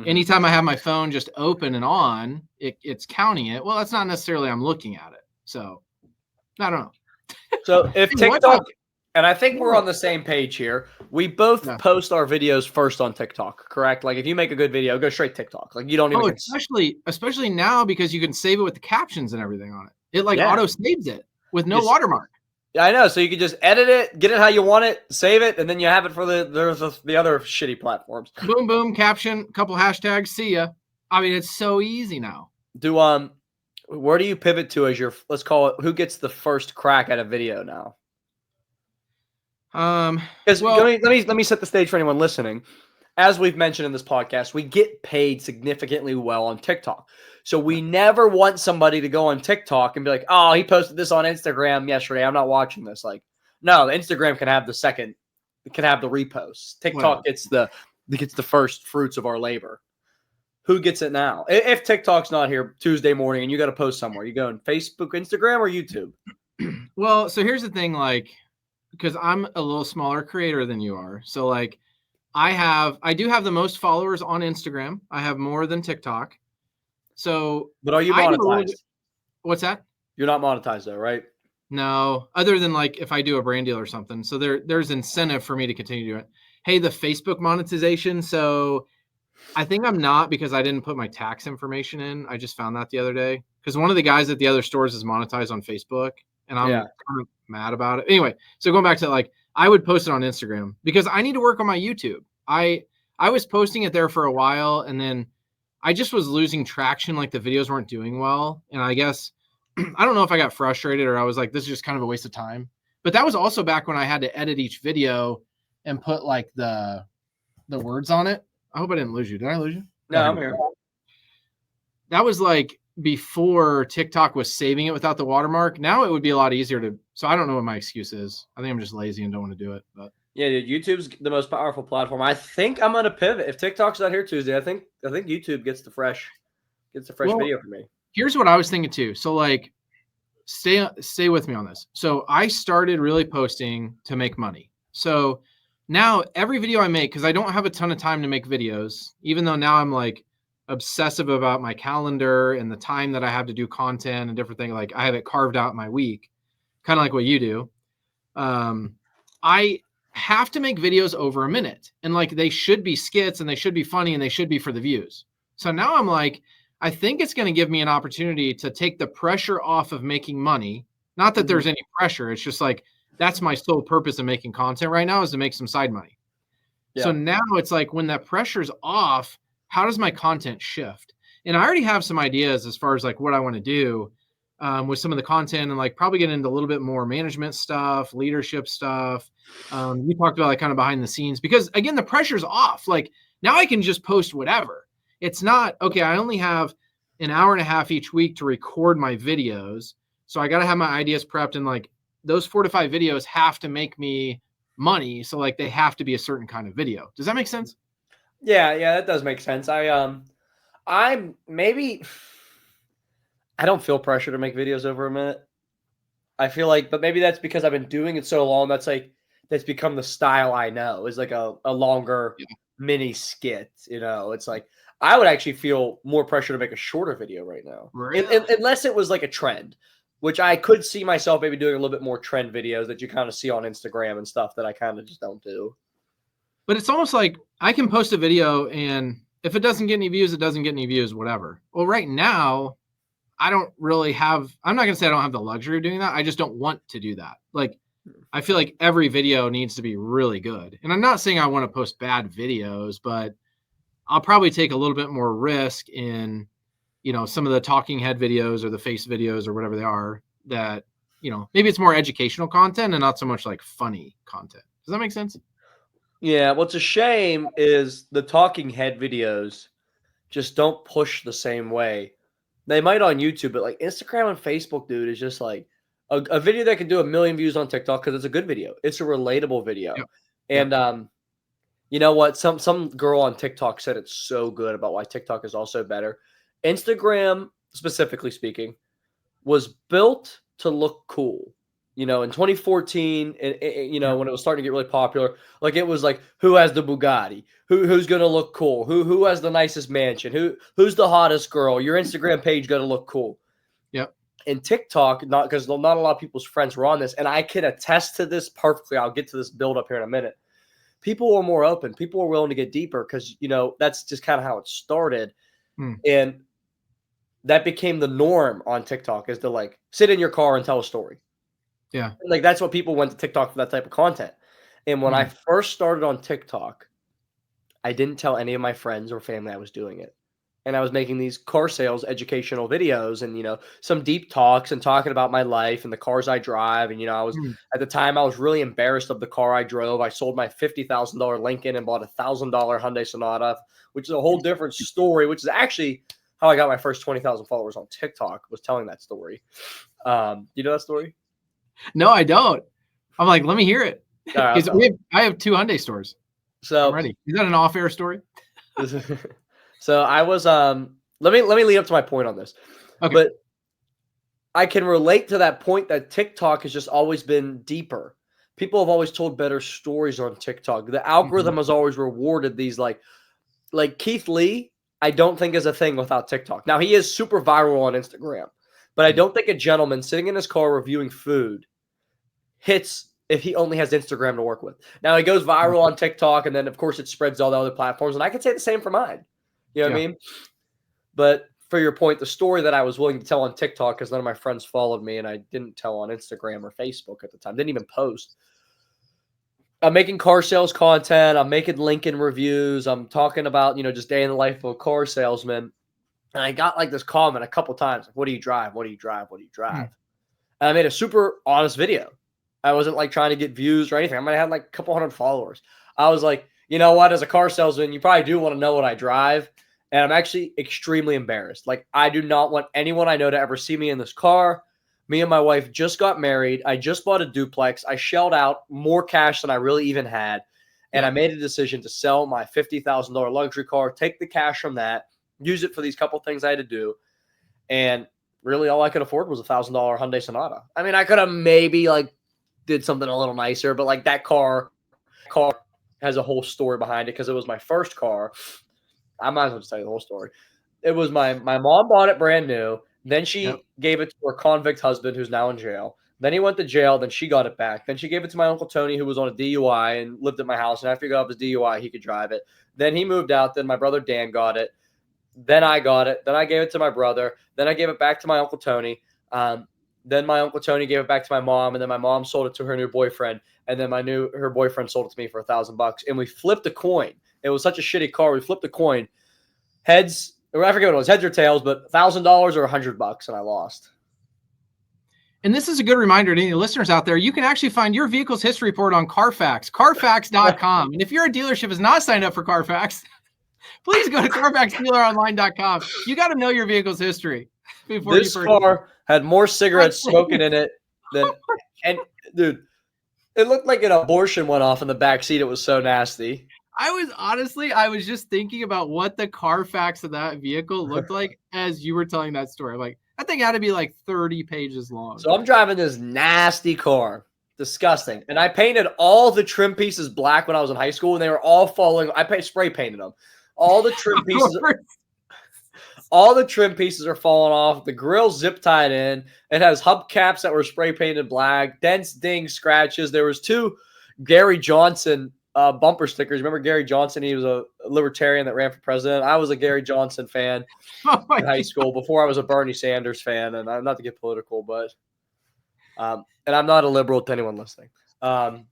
anytime I have my phone just open and on, it's counting it. Well, that's not necessarily I'm looking at it. So I don't know. So if Hey, what TikTok, about- and I think we're on the same page here, we both Yeah. post our videos first on TikTok, correct? Like if you make a good video, go straight TikTok. Like you don't even. especially now because you can save it with the captions and everything on it. It like Yeah. auto saves it with no Just- watermark. Yeah, I know. So you can just edit it, get it how you want it, save it, and then you have it for the other shitty platforms. Boom, boom, caption, couple hashtags, see ya. I mean, it's so easy now. Where do you pivot to as your, let's call it, who gets the first crack at a video now? Because let me set the stage for anyone listening. As we've mentioned in this podcast, we get paid significantly well on TikTok. So we never want somebody to go on TikTok and be like, oh, he posted this on Instagram yesterday. I'm not watching this. Like, no, the Instagram can have the second, it can have the reposts. TikTok gets the first fruits of our labor. Who gets it now? If TikTok's not here Tuesday morning and you got to post somewhere, you go on Facebook, Instagram, or YouTube? Well, so here's the thing, like, because I'm a little smaller creator than you are. So like I do have the most followers on Instagram. I have more than TikTok. So But are you monetized? What's that? You're not monetized though, right? No, other than like if I do a brand deal or something. So there's incentive for me to continue doing it. Hey, the Facebook monetization. So I think I'm not because I didn't put my tax information in. I just found that the other day because one of the guys at the other stores is monetized on Facebook and I'm kind of mad about it. Anyway, so going back to like, I would post it on Instagram because I need to work on my YouTube. I was posting it there for a while and then I just was losing traction. Like the videos weren't doing well. And I guess, I don't know if I got frustrated or I was like, this is just kind of a waste of time. But that was also back when I had to edit each video and put like the words on it. I hope I didn't lose you. Did I lose you? No, I'm here. That was like before TikTok was saving it without the watermark. Now it would be a lot easier to. So I don't know what my excuse is. I think I'm just lazy and don't want to do it. But yeah, dude, YouTube's the most powerful platform. I think I'm gonna pivot. If TikTok's not here Tuesday, I think YouTube gets the fresh video for me. Here's what I was thinking too. So like, stay with me on this. So I started really posting to make money. So now every video I make, because I don't have a ton of time to make videos, even though now I'm like obsessive about my calendar and the time that I have to do content and different things. Like I have it carved out in my week, kind of like what you do. I have to make videos over a minute and like they should be skits and they should be funny and they should be for the views. So now I'm like, I think it's going to give me an opportunity to take the pressure off of making money. Not that there's any pressure. It's just like, that's my sole purpose of making content right now is to make some side money. Yeah. So now it's like when that pressure's off, how does my content shift? And I already have some ideas as far as like what I want to do with some of the content and like probably get into a little bit more management stuff, leadership stuff. You talked about like kind of behind the scenes because again, the pressure's off. Like now I can just post whatever. It's not, okay, I only have an hour and a half each week to record my videos. So I got to have my ideas prepped and like those 4 to 5 videos have to make me money. So like they have to be a certain kind of video. Does that make sense? Yeah, that does make sense. I don't feel pressure to make videos over a minute. I feel like, but maybe that's because I've been doing it so long. That's become the style I know is like a longer mini skit. You know, it's like I would actually feel more pressure to make a shorter video right now, unless it was like a trend, which I could see myself maybe doing a little bit more trend videos that you kind of see on Instagram and stuff that I kind of just don't do. But it's almost like I can post a video and if it doesn't get any views, it doesn't get any views, whatever. Well, right now, I'm not going to say I don't have the luxury of doing that. I just don't want to do that. Like, I feel like every video needs to be really good. And I'm not saying I want to post bad videos, but I'll probably take a little bit more risk in, you know, some of the talking head videos or the face videos or whatever they are that, you know, maybe it's more educational content and not so much like funny content. Does that make sense? Yeah. What's a shame is the talking head videos just don't push the same way. They might on YouTube, but like Instagram and Facebook, dude, is just like a video that can do 1 million views on TikTok because it's a good video. It's a relatable video. Yep. And you know what? Some girl on TikTok said it's so good about why TikTok is also better. Instagram, specifically speaking, was built to look cool. You know, in 2014, you know, when it was starting to get really popular, like it was like, who has the Bugatti? Who's going to look cool? Who has the nicest mansion? Who's the hottest girl? Your Instagram page going to look cool. Yep. And TikTok, not because not a lot of people's friends were on this, and I can attest to this perfectly. I'll get to this build up here in a minute. People were more open. People were willing to get deeper because, that's just kind of how it started. And that became the norm on TikTok, is to like sit in your car and tell a story. Yeah. And, like, that's what people went to TikTok for, that type of content. And when I first started on TikTok, I didn't tell any of my friends or family I was doing it. And I was making these car sales educational videos and, some deep talks and talking about my life and the cars I drive. And, I was at the time I was really embarrassed of the car I drove. I sold my $50,000 Lincoln and bought a $1,000 Hyundai Sonata, which is a whole different story, which is actually how I got my first 20,000 followers on TikTok, was telling that story. You know that story? No, I don't. I'm like, let me hear it. Right, I have 2 Hyundai stores. So I'm ready. Is that an off-air story? So I was let me lead up to my point on this. Okay. But I can relate to that point that TikTok has just always been deeper. People have always told better stories on TikTok. The algorithm has always rewarded these like Keith Lee, I don't think is a thing without TikTok. Now he is super viral on Instagram, but I don't think a gentleman sitting in his car reviewing food hits if he only has Instagram to work with. Now he goes viral on TikTok, and then of course it spreads to all the other platforms, and I could say the same for mine. You know what I mean? But for your point, the story that I was willing to tell on TikTok, because none of my friends followed me and I didn't tell on Instagram or Facebook at the time, didn't even post. I'm making car sales content. I'm making Lincoln reviews. I'm talking about, just day in the life of a car salesman. And I got like this comment a couple times, like, what do you drive? What do you drive? What do you drive? And I made a super honest video. I wasn't like trying to get views or anything. I might have had like a couple hundred followers. I was like, you know what? As a car salesman, you probably do want to know what I drive. And I'm actually extremely embarrassed. Like, I do not want anyone I know to ever see me in this car. Me and my wife just got married. I just bought a duplex. I shelled out more cash than I really even had. And I made a decision to sell my $50,000 luxury car, take the cash from that, use it for these couple things I had to do. And really all I could afford was a $1,000 Hyundai Sonata. I mean, I could have maybe like did something a little nicer, but like that car has a whole story behind it because it was my first car. I might as well just tell you the whole story. It was my mom bought it brand new. Then she gave it to her convict husband who's now in jail. Then he went to jail. Then she got it back. Then she gave it to my Uncle Tony, who was on a DUI and lived at my house. And after he got off his DUI, he could drive it. Then he moved out. Then my brother Dan got it. Then I got it. Then I gave it to my brother. Then I gave it back to my Uncle Tony. Then my Uncle Tony gave it back to my mom. And then my mom sold it to her new boyfriend. And then her boyfriend sold it to me for $1,000. And we flipped a coin. It was such a shitty car. We flipped a coin. Heads, or I forget what it was, heads or tails, but $1,000 or $100, and I lost. And this is a good reminder to any listeners out there. You can actually find your vehicle's history report on Carfax, carfax.com. And if your dealership is not signed up for Carfax, please go to carfaxdealeronline.com. You got to know your vehicle's history before this car had more cigarettes smoking in it than, and dude, it looked like an abortion went off in the back seat. It was so nasty. I was just thinking about what the Carfax of that vehicle looked like as you were telling that story. Like, that thing had to be like 30 pages long. So I'm driving this nasty car. Disgusting. And I painted all the trim pieces black when I was in high school, and they were all falling. I spray painted them. All the trim pieces are falling off. The grill's zip tied in. It has hubcaps that were spray painted black, dents, dings, scratches. There was 2 Gary Johnson bumper stickers. Remember Gary Johnson? He was a libertarian that ran for president. I was a Gary Johnson fan in high school before I was a Bernie Sanders fan. And I'm not to get political, but and I'm not a liberal to anyone listening. But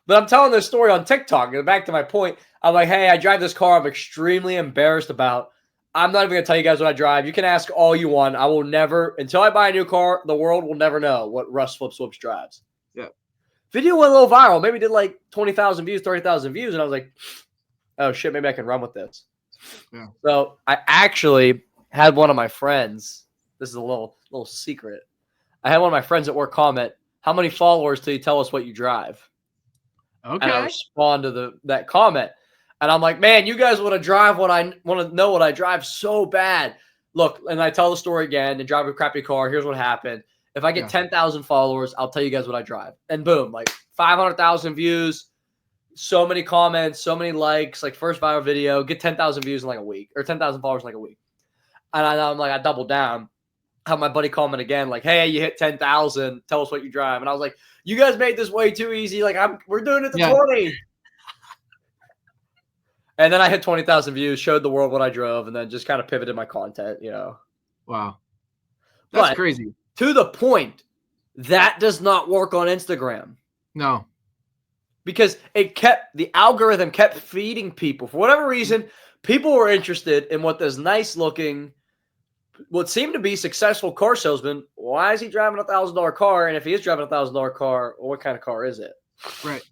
I'm telling this story on TikTok. And back to my point, I'm like, hey, I drive this car I'm extremely embarrassed about. I'm not even going to tell you guys what I drive. You can ask all you want. I will never, until I buy a new car, the world will never know what RussFlipsWhips drives. Yeah. Video went a little viral. Maybe did like 20,000 views, 30,000 views. And I was like, oh, shit, maybe I can run with this. Yeah. So I actually had one of my friends. This is a little secret. I had one of my friends at work comment, how many followers till you tell us what you drive? Okay. And I respond to that comment. And I'm like, man, you guys want to drive what I want to know what I drive so bad. Look, and I tell the story again and drive a crappy car. Here's what happened. If I get 10,000 followers, I'll tell you guys what I drive. And boom, like 500,000 views, so many comments, so many likes, like first viral video, get 10,000 views in like a week or 10,000 followers in like a week. And I'm like, I doubled down. have my buddy comment again, like, hey, you hit 10,000. Tell us what you drive. And I was like, you guys made this way too easy. Like, we're doing it to 20. And then I hit 20,000 views, showed the world what I drove, and then just kind of pivoted my content, Wow. That's but crazy. To the point, that does not work on Instagram. No. Because the algorithm kept feeding people. For whatever reason, people were interested in what this nice looking, what seemed to be successful car salesman. Why is he driving $1,000 car? And if he is driving $1,000 car, well, what kind of car is it? Right.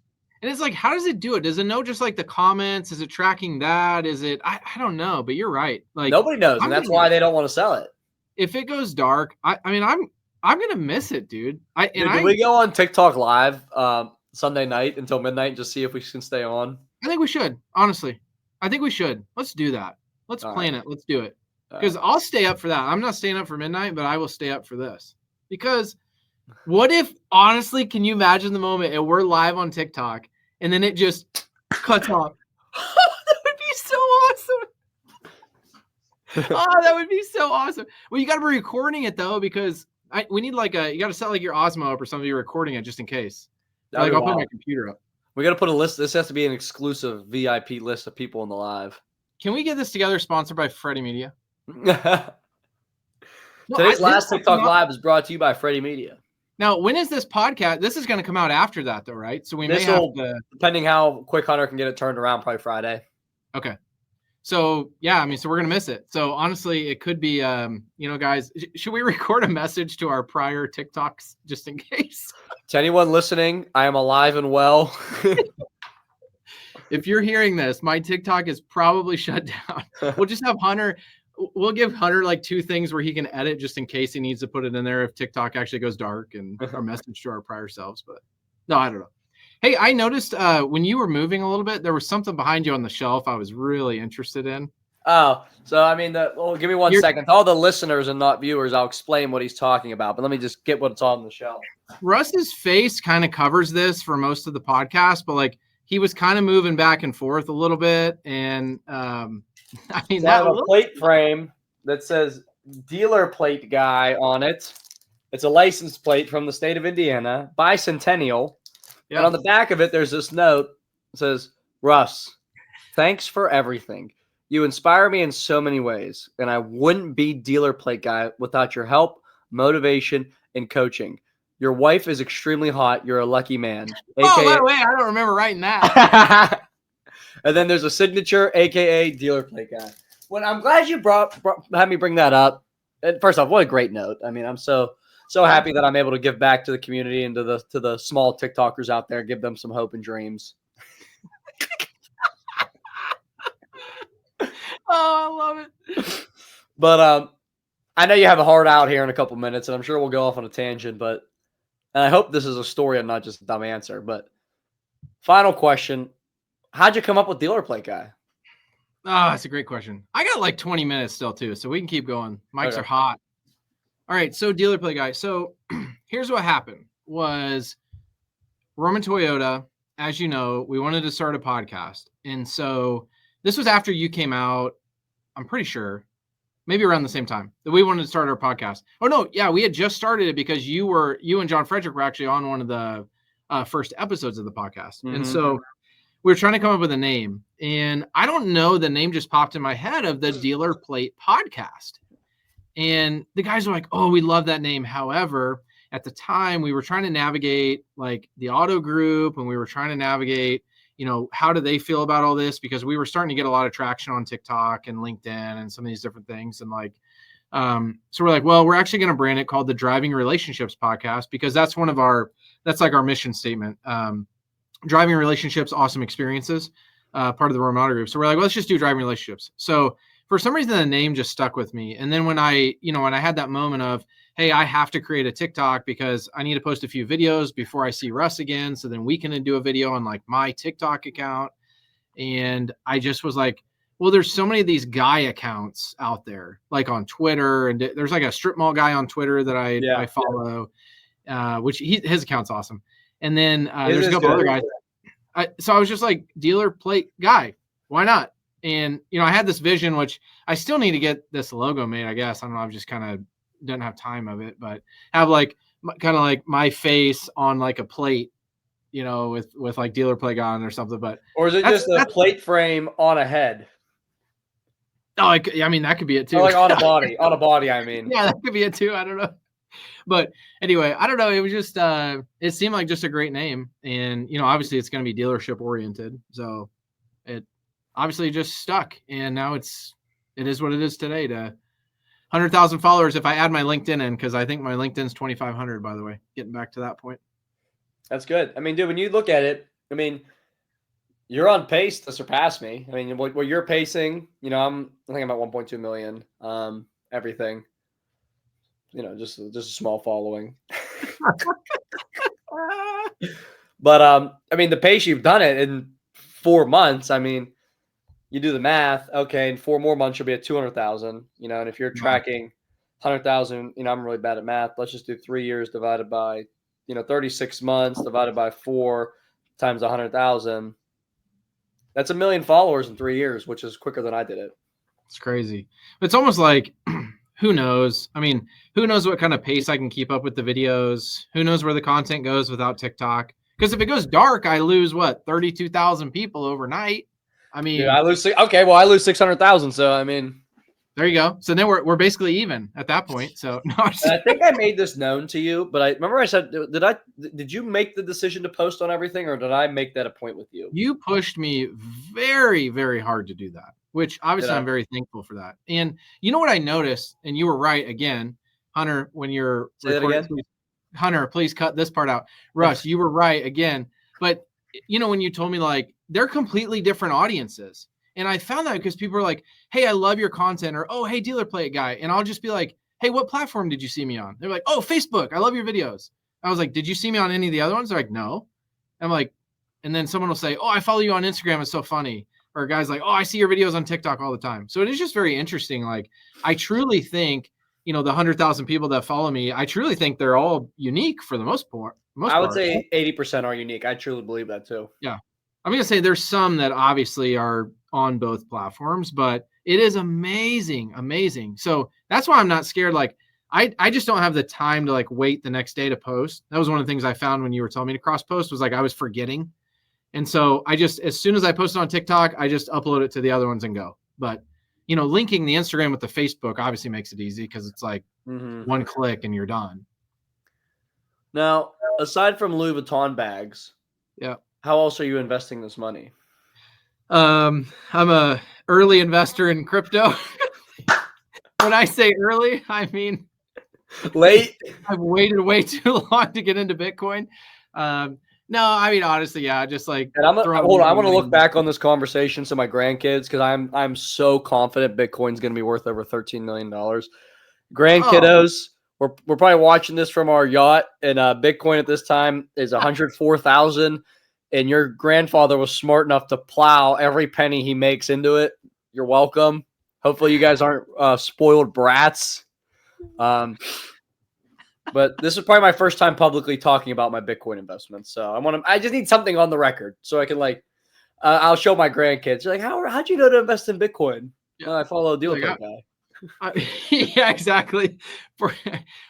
And it's like, how does it do it? Does it know just like the comments? Is it tracking that? Is it, I don't know, but you're right. Like nobody knows. And that's why they don't want to sell it. If it goes dark, I mean, I'm going to miss it, dude. Can we go on TikTok live Sunday night until midnight and just see if we can stay on? I think we should, honestly. I think we should. Let's do that. Let's plan it. Let's do it. Because I'll stay up for that. I'm not staying up for midnight, but I will stay up for this. Because what if, honestly, can you imagine the moment and we're live on TikTok and then it just cuts off? That would be so awesome. Oh, that would be so awesome. Well, you got to be recording it, though, because we need you got to set like your Osmo up or something. You're recording it just in case. Like, I'll put my computer up. We got to put a list. This has to be an exclusive VIP list of people in the live. Can we get this together? Sponsored by Freddie Media. Today's last TikTok live is brought to you by Freddie Media. Now, when is this podcast? This is going to come out after that, though, right? So we may have to, depending how quick Hunter can get it turned around, probably Friday. Okay. So yeah, I mean, so we're going to miss it. So honestly, it could be, guys, should we record a message to our prior TikToks just in case? To anyone listening, I am alive and well. If you're hearing this, my TikTok is probably shut down. We'll just have Hunter. We'll give Hunter like 2 things where he can edit just in case he needs to put it in there if TikTok actually goes dark, and our message to our prior selves. But no, I don't know. Hey, I noticed when you were moving a little bit, there was something behind you on the shelf I was really interested in. Oh, so I mean, give me one second. To all the listeners and not viewers, I'll explain what he's talking about. But let me just get what's on the shelf. Russ's face kind of covers this for most of the podcast, but like he was kind of moving back and forth a little bit. And I mean, I have a plate frame that says DealerPlateGuy on it. It's a license plate from the state of Indiana, bicentennial. Yeah. And on the back of it, there's this note that says, Russ, thanks for everything. You inspire me in so many ways, and I wouldn't be DealerPlateGuy without your help, motivation, and coaching. Your wife is extremely hot. You're a lucky man. Oh, by the way, I don't remember writing that. And then there's a signature, a.k.a. DealerPlateGuy. Well, I'm glad you had me bring that up. And first off, what a great note. I mean, I'm so happy that I'm able to give back to the community and to the small TikTokers out there, give them some hope and dreams. Oh, I love it. But I know you have a hard out here in a couple minutes, and I'm sure we'll go off on a tangent, but I hope this is a story and not just a dumb answer. But final question, how'd you come up with DealerPlateGuy? Oh, that's a great question. I got like 20 minutes still, too, so we can keep going. Mics are hot. All right, so DealerPlateGuy. So here's what happened was Roman Toyota, as you know, we wanted to start a podcast. And so this was after you came out, I'm pretty sure, maybe around the same time that we wanted to start our podcast. Oh, no, yeah, we had just started it because you and John Frederick were actually on one of the first episodes of the podcast. Mm-hmm. And so we were trying to come up with a name. And I don't know, the name just popped in my head of the Dealer Plate Podcast. And the guys were like, oh, we love that name. However, at the time we were trying to navigate like the auto group, and we were trying to navigate, how do they feel about all this? Because we were starting to get a lot of traction on TikTok and LinkedIn and some of these different things. And so we're like, well, we're actually going to brand it called the Driving Relationships Podcast, because that's that's like our mission statement. Driving relationships, awesome experiences, part of the Roman Auto Group. So we're like, well, let's just do driving relationships. So for some reason, the name just stuck with me. And then when I had that moment of, hey, I have to create a TikTok because I need to post a few videos before I see Russ again. So then we can do a video on like my TikTok account. And I just was like, well, there's so many of these guy accounts out there, like on Twitter. And there's like a strip mall guy on Twitter that I follow, which his account's awesome. And then there's a couple other guys. So I was just like, Dealer Plate Guy, why not? And, I had this vision, which I still need to get this logo made, I guess. I don't know. I've just kind of doesn't have time of it, but have like kind of like my face on like a plate, you know, with like DealerPlateGuy on or something. But Or is it just a plate frame on a head? Oh, I mean, that could be it too. Or like on a body, on a body, I mean. Yeah, that could be it too. I don't know. But anyway, I don't know. It was just, it seemed like just a great name. And, you know, obviously it's going to be dealership oriented. So it obviously just stuck. And now it is what it is today to 100,000 followers. If I add my LinkedIn in, because I think my LinkedIn's 2,500, by the way, getting back to that point. That's good. I mean, dude, when you look at it, I mean, you're on pace to surpass me. I mean, what you're pacing, you know, I think I'm at 1.2 million, everything. You know, just a small following. But I mean, the pace you've done it in 4 months, I mean, you do the math, okay, in 4 more months you'll be at 200,000, you know, and if you're tracking 100,000, you know, I'm really bad at math. Let's just do 3 years divided by, you know, 36 months divided by 4 times 100,000. That's 1 million followers in 3 years, which is quicker than I did it. It's crazy. It's almost like who knows? I mean, who knows what kind of pace I can keep up with the videos? Who knows where the content goes without TikTok? Because if it goes dark, I lose what, 32,000 people overnight. I mean, dude, I lose 600,000. So I mean, there you go. So then we're basically even at that point. So no, I think I made this known to you, but I remember I said, did you make the decision to post on everything, or did I make that a point with you? You pushed me very, very hard to do that, which obviously I'm very thankful for that. And you know what I noticed, and you were right again, Hunter, when you're recording, Hunter, please cut this part out. Russ, you were right again. But you know, when you told me like they're completely different audiences. And I found that because people are like, hey, I love your content, or, oh, hey, DealerPlateGuy. And I'll just be like, hey, what platform did you see me on? They're like, oh, Facebook. I love your videos. I was like, did you see me on any of the other ones? They're like, no. I'm like, and then someone will say, oh, I follow you on Instagram. It's so funny. Or a guy's like, oh, I see your videos on TikTok all the time. So it is just very interesting. Like, I truly think, you know, the 100,000 people that follow me, I truly think they're all unique for the most part. I would say 80% are unique. I truly believe that too. Yeah. I'm going to say there's some that obviously are on both platforms, but it is amazing, amazing. So that's why I'm not scared. Like, I just don't have the time to like wait the next day to post. That was one of the things I found when you were telling me to cross post, was like I was forgetting. And so I just, as soon as I post it on TikTok, I just upload it to the other ones and go. But, you know, linking the Instagram with the Facebook obviously makes it easy because it's like one click and you're done. Now, aside from Louis Vuitton bags, yeah, how else are you investing this money? I'm a early investor in crypto. When I say early, I mean late. I've waited way too long to get into Bitcoin. No, I mean, honestly, yeah, just like. And hold on, I want to look back on this conversation to my grandkids, because I'm so confident Bitcoin's going to be worth over $13 million. Grandkiddos, we're probably watching this from our yacht, and Bitcoin at this time is 104,000. And your grandfather was smart enough to plow every penny he makes into it. You're welcome. Hopefully, you guys aren't spoiled brats. But this is probably my first time publicly talking about my Bitcoin investments. So I just need something on the record so I can like, I'll show my grandkids. They're like, how'd you know to invest in Bitcoin? Yeah. I follow DealerPlateGuy. Yeah, exactly.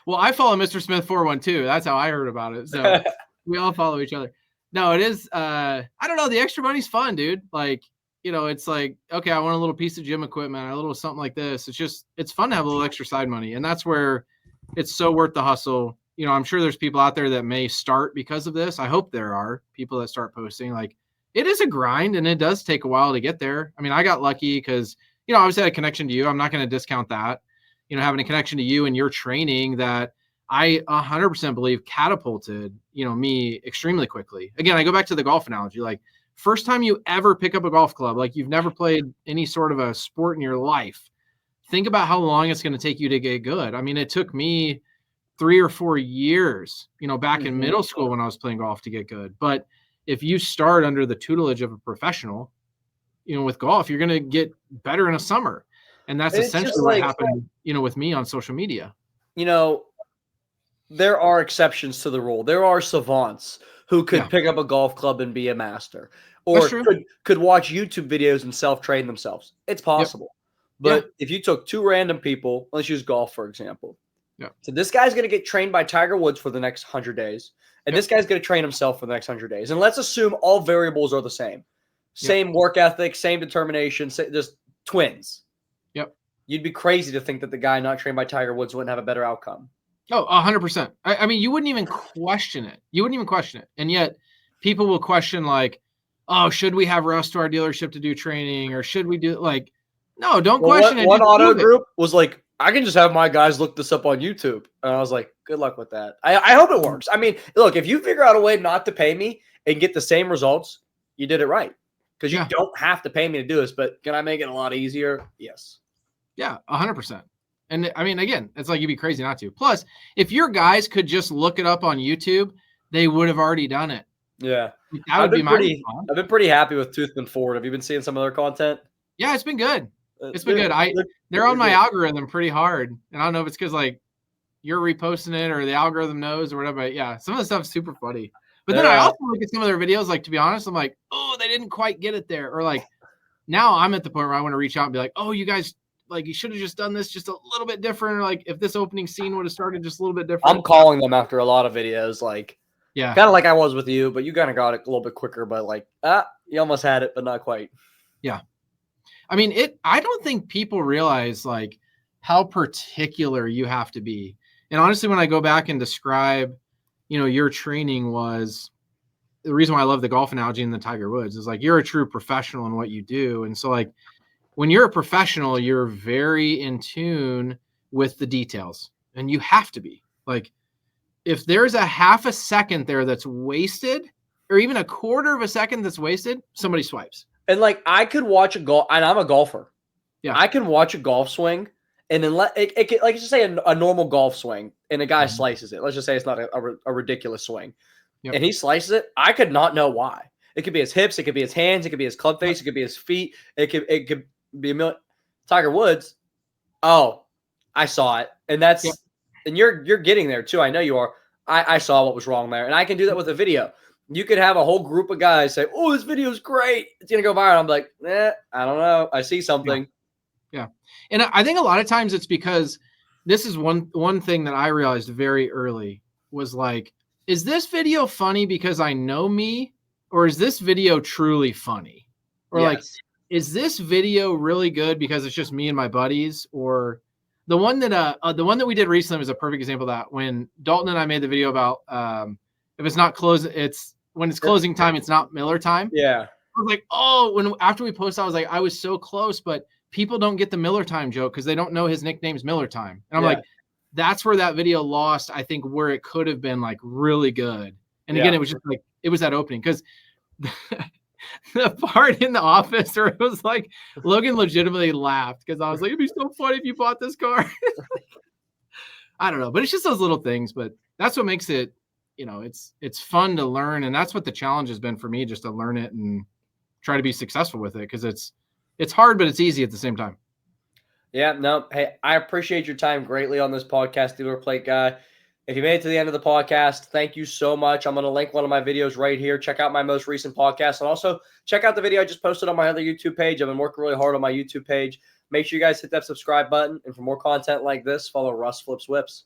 Well, I follow Mr. Smith 412. That's how I heard about it. So we all follow each other. No, it is. I don't know. The extra money's fun, dude. Like, you know, it's like, okay, I want a little piece of gym equipment, a little something like this. It's fun to have a little extra side money. And that's where it's so worth the hustle. You know, I'm sure there's people out there that may start because of this. I hope there are people that start posting. Like, it is a grind and it does take a while to get there. I mean, I got lucky because, you know, obviously I had a connection to you. I'm not going to discount that. You know, having a connection to you and your training that I 100% believe catapulted, you know, me extremely quickly. Again, I go back to the golf analogy. Like, first time you ever pick up a golf club, like you've never played any sort of a sport in your life, think about how long it's going to take you to get good. I mean, it took me 3 or 4 years, you know, back in middle school when I was playing golf to get good. But if you start under the tutelage of a professional, you know, with golf, you're going to get better in a summer. And that's essentially what happened, you know, with me on social media. You know, there are exceptions to the rule. There are savants who could pick up a golf club and be a master, or could watch YouTube videos and self-train themselves. It's possible. But if you took 2 random people, let's use golf, for example, Yeah. So this guy's going to get trained by Tiger Woods for the next 100 days. And this guy's going to train himself for the next 100 days. And let's assume all variables are the same. Same work ethic, same determination, just twins. Yep. You'd be crazy to think that the guy not trained by Tiger Woods wouldn't have a better outcome. Oh, 100%. I mean, you wouldn't even question it. And yet people will question like, oh, should we have Russ to our dealership to do training? Or should we do like, no, don't question it. One auto group was like, I can just have my guys look this up on YouTube. And I was like, good luck with that. I hope it works. I mean, look, if you figure out a way not to pay me and get the same results, you did it right. Because you don't have to pay me to do this, but can I make it a lot easier? Yes. Yeah, 100%. And I mean, again, it's like you'd be crazy not to. Plus, if your guys could just look it up on YouTube, they would have already done it. Yeah. That would be my response. I've been pretty happy with Toothman Ford. Have you been seeing some of their content? Yeah, it's been good. It's been good. They're on my algorithm pretty hard. And I don't know if it's because like you're reposting it or the algorithm knows or whatever. But yeah, some of the stuff's super funny. But then I also look at some of their videos, like, to be honest, I'm like, oh, they didn't quite get it there. Or like now I'm at the point where I want to reach out and be like, oh, you guys, like, you should have just done this just a little bit different. Or like if this opening scene would have started just a little bit different. I'm calling them after a lot of videos, like, yeah, kind of like I was with you, but you kind of got it a little bit quicker, but like, you almost had it, but not quite. Yeah. I mean, I don't think people realize like how particular you have to be. And honestly, when I go back and describe, your training was the reason why I love the golf analogy in the Tiger Woods is like, you're a true professional in what you do. And so like, when you're a professional, you're very in tune with the details, and you have to be. Like, if there's a half a second there that's wasted, or even a quarter of a second that's wasted, somebody swipes. And like, I could watch and I'm a golfer. Yeah. I can watch a golf swing and then like, let's just say a normal golf swing and a guy slices it. Let's just say it's not a ridiculous swing. Yep. And he slices it. I could not know why. It could be his hips. It could be his hands. It could be his club face. It could be his feet. It could be a million. Tiger Woods. Oh, I saw it. And that's, and you're getting there too. I know you are. I saw what was wrong there. And I can do that with a video. You could have a whole group of guys say, oh, this video is great. It's going to go viral. I'm like, I don't know. I see something. Yeah. And I think a lot of times it's because this is one thing that I realized very early was like, is this video funny because I know me, or is this video truly funny? Or like, is this video really good because it's just me and my buddies? Or the one that we did recently was a perfect example of that, when Dalton and I made the video about if it's not when it's closing time, it's not Miller time. Yeah. I was like, oh, after we posted, I was like, I was so close, but people don't get the Miller time joke because they don't know his nickname's Miller time. And I'm like, that's where that video lost, I think, where it could have been like really good. And again, it was just like, it was that opening because the part in the office where it was like Logan legitimately laughed because I was like, it'd be so funny if you bought this car. I don't know, but it's just those little things. But that's what makes it, it's fun to learn. And that's what the challenge has been for me, just to learn it and try to be successful with it. Cause it's hard, but it's easy at the same time. Yeah, no. Hey, I appreciate your time greatly on this podcast, Dealer Plate Guy. If you made it to the end of the podcast, thank you so much. I'm going to link one of my videos right here. Check out my most recent podcast. And also check out the video I just posted on my other YouTube page. I've been working really hard on my YouTube page. Make sure you guys hit that subscribe button. And for more content like this, follow Russ Flips Whips.